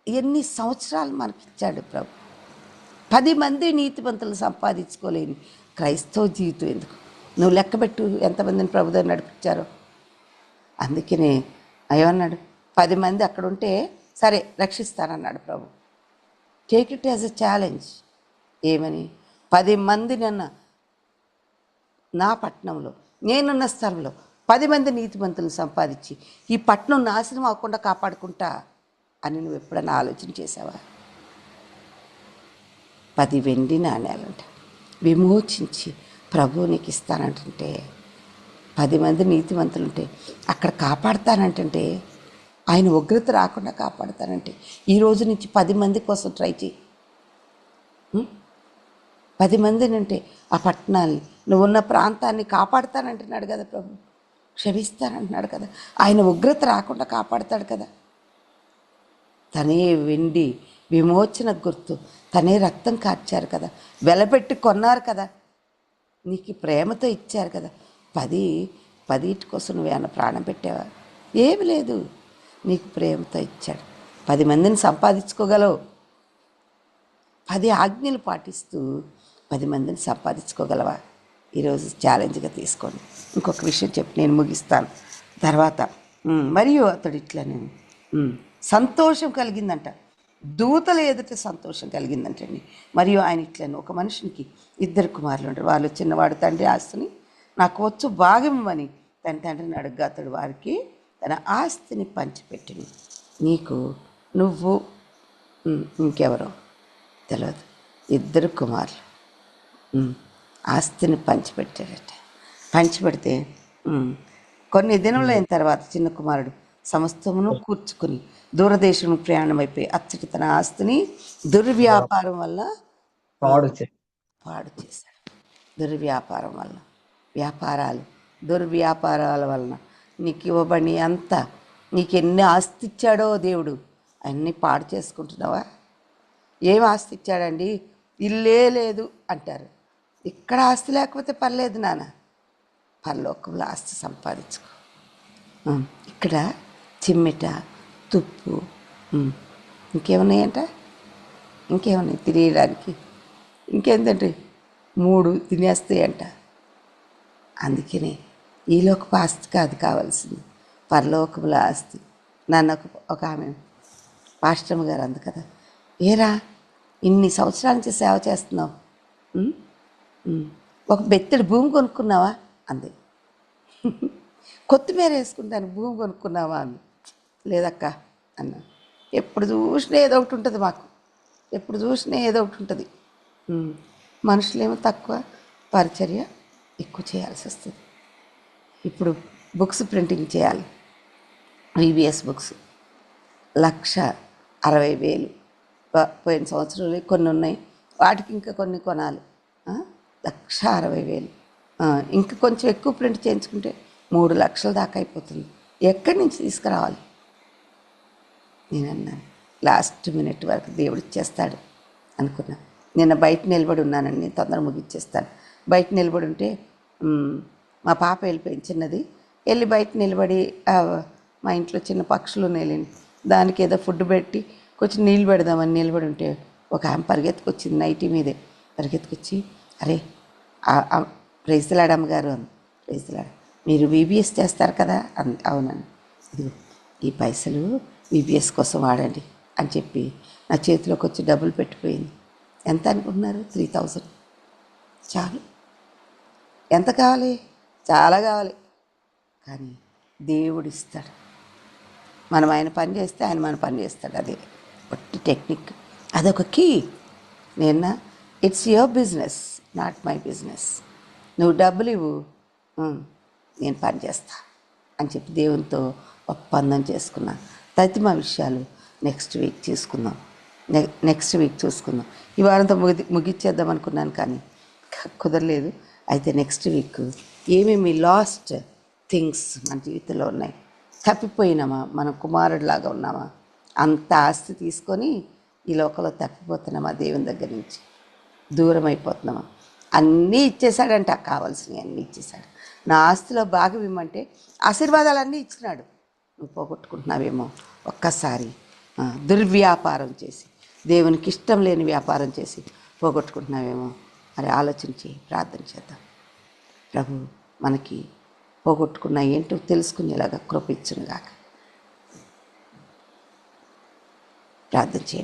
A: ఎన్ని సంవత్సరాలు మనకిచ్చాడు ప్రభు. 10 మంది నీతిమంతులు సంపాదించుకోలేని క్రైస్తవ జీవితం ఎందుకు? నువ్వు లెక్కబెట్టు ఎంతమందిని ప్రభు దగ్గర నడిపించారో. అందుకనే ఏమన్నాడు? 10 మంది అక్కడ ఉంటే సరే రక్షిస్తానన్నాడు ప్రభు. Take it as a challenge. ఏమని? 10 మంది నా పట్టణంలో, నేనున్న స్థలంలో 10 మంది నీతిమంతులను సంపాదించి ఈ పట్టణం నాశనం అవ్వకుండా కాపాడుకుంటా అని నువ్వు ఎప్పుడైనా ఆలోచన చేసావా? 10 వెండి నాణ్యాలంట విమోచించి ప్రభువు నీకు ఇస్తానంటుంటే, 10 మంది నీతిమంతులుంటే అక్కడ కాపాడుతానంటే, ఆయన ఉగ్రత రాకుండా కాపాడుతానంటే, ఈ రోజు నుంచి 10 మంది కోసం ట్రై చేయి. 10 మందినంటే ఆ పట్టణాన్ని, నువ్వున్న ప్రాంతాన్ని కాపాడుతానంటున్నాడు కదా ప్రభు. క్షమిస్తానంటున్నాడు కదా. ఆయన ఉగ్రత రాకుండా కాపాడుతాడు కదా. తనే వెండి విమోచన గుర్తు, తనే రక్తం కార్చారు కదా, వెలపెట్టి కొన్నారు కదా, నీకు ప్రేమతో ఇచ్చారు కదా. 10 కోసం నువ్వేమైనా ప్రాణం పెట్టావా? ఏమి లేదు, నీకు ప్రేమతో ఇచ్చాడు. 10 మందిని సంపాదించుకోగలవు. 10 ఆజ్ఞలు పాటిస్తూ 10 మందిని సంపాదించుకోగలవా? ఈరోజు ఛాలెంజ్గా తీసుకోండి. ఇంకొక విషయం చెప్పి నేను ముగిస్తాను. తర్వాత మరియు అతడు ఇట్లనే సంతోషం కలిగిందంట, దూతల ఎదుట సంతోషం కలిగిందంటండి. మరియు ఆయన ఇట్లను, ఒక మనుషునికి 2 కుమారులు ఉంటారు. వాళ్ళు చిన్నవాడు తండ్రి ఆస్తిని నాకు వచ్చు భాగం ఇవ్వని తన తండ్రిని అడుగ్గా అతడు వారికి తన ఆస్తిని పంచిపెట్టిను. నువ్వు ఇంకెవరో తెలియదు, 2 కుమారులు ఆస్తిని పంచిపెట్టాడట. పంచిపెడితే కొన్ని దినములైన తర్వాత చిన్న కుమారుడు సమస్తమును కూర్చుకుని దూరదేశం ప్రయాణమైపోయి అచ్చటి తన ఆస్తిని దుర్వ్యాపారం వల్ల పాడు చేశాడు. దుర్వ్యాపారం వల్ల, దుర్వ్యాపారాల వలన నీకు ఇవ్వబడి అంతా, నీకు ఎన్ని ఆస్తి ఇచ్చాడో దేవుడు అన్నీ పాడు చేసుకుంటున్నావా? ఏం ఆస్తి ఇచ్చాడండి? ఇల్లే లేదు అంటారు. ఇక్కడ ఆస్తి లేకపోతే పర్లేదు నాన్న, పరలోకంలో ఆస్తి సంపాదించుకో. ఇక్కడ చిమ్మెట, తుప్పు, ఇంకేమున్నాయంట, ఇంకేమున్నాయి తినేయడానికి, ఇంకేంటంటే 3 తినేస్తాయంట. అందుకనే ఈ లోకపు ఆస్తి కాదు కావాల్సింది, పరలోకముల ఆస్తి. నన్ను ఒక ఆమె పాస్టమ్ గారు అంది కదా, ఏరా ఇన్ని సంవత్సరాల నుంచి సేవ చేస్తున్నావు, ఒక బెత్తడి భూమి కొనుక్కున్నావా అంది. కొత్తిమీర వేసుకుంటాను, భూమి కొనుక్కున్నావా అంది. లేదక్క అన్నా. ఎప్పుడు చూసినా ఏదో ఒకటి ఉంటుంది మాకు, ఎప్పుడు చూసినా ఏదో ఒకటి ఉంటుంది. మనుషులేమో తక్కువ, పరిచర్య ఎక్కువ చేయాల్సి వస్తుంది. ఇప్పుడు బుక్స్ ప్రింటింగ్ చేయాలి, VBS బుక్స్ 1,60,000. పోయిన సంవత్సరాలు కొన్ని ఉన్నాయి, వాటికి ఇంకా కొన్ని కొనాలి. 1,60,000. ఇంకా కొంచెం ఎక్కువ ప్రింట్ చేయించుకుంటే 3 లక్షల దాకా అయిపోతుంది. ఎక్కడి నుంచి తీసుకురావాలి? నేను అన్నాను, లాస్ట్ మినిట్ వరకు దేవుడు ఇచ్చేస్తాడు అనుకున్నా. నిన్న బయట నిలబడి ఉన్నానండి, నేను తొందర ముగిచ్చేస్తాను. బయట నిలబడి ఉంటే మా పాప వెళ్ళిపోయింది, చిన్నది వెళ్ళి బయట నిలబడి మా ఇంట్లో చిన్న పక్షులు నేలేని దానికి ఏదో ఫుడ్ పెట్టి కొంచెం నీళ్ళు పెడదామని నిలబడి ఉంటే ఒక ఆమె పరిగెత్తుకొచ్చింది, నైటీ మీదే పరిగెత్తుకొచ్చి, అరే ప్రైజ్లాడమ్మ గారు అని, ప్రైజ్లాడ మీరు VBS చేస్తారు కదా అని. అవునని, ఇదిగో ఈ పైసలు VBS కోసం వాడండి అని చెప్పి నా చేతిలోకి వచ్చి డబ్బులు పెట్టిపోయింది. ఎంత అనుకుంటున్నారు? 3,000. చాలు. ఎంత కావాలి? చాలా కావాలి. కానీ దేవుడు ఇస్తాడు. మనం ఆయన పని చేస్తే ఆయన మన పని చేస్తాడు. అదే ఒట్టి టెక్నిక్, అదొక కీ. నేను it's your business, not my business. నువ్వు డబ్బులు ఇవ్వు, నేను పని చేస్తా అని చెప్పి దేవునితో ఒప్పందం చేసుకున్నాను. తదిమ విషయాలు నెక్స్ట్ వీక్ చూసుకుందాం. ఈ వారంతో ముగిచ్చేద్దాం అనుకున్నాను, కానీ కుదరలేదు. అయితే నెక్స్ట్ వీక్ ఏమేమి లాస్ట్ థింగ్స్ మన జీవితంలో ఉన్నాయి, తప్పిపోయినామా, మనం కుమారుడిలాగా ఉన్నామా, అంత ఆస్తి తీసుకొని ఈ లోకంలో తప్పిపోతున్నామా, దేవుని దగ్గర నుంచి దూరం అయిపోతున్నామా? అన్నీ ఇచ్చేశాడంట, కావాల్సినవి అన్నీ ఇచ్చేశాడు. నా ఆస్తిలో భాగం ఇమ్మంటే ఆశీర్వాదాలన్నీ ఇచ్చినాడు. నువ్వు పోగొట్టుకుంటున్నావేమో. ఒక్కసారి దుర్వ్యాపారం చేసి, దేవునికి ఇష్టం లేని వ్యాపారం చేసి పోగొట్టుకుంటున్నావేమో. మరి ఆలోచించి ప్రార్థన చేద్దాం. ప్రభు మనకి పోగొట్టుకున్న ఏంటో తెలుసుకునేలాగా కృప ఇచ్చునుగాక. ప్రార్థన చేయండి.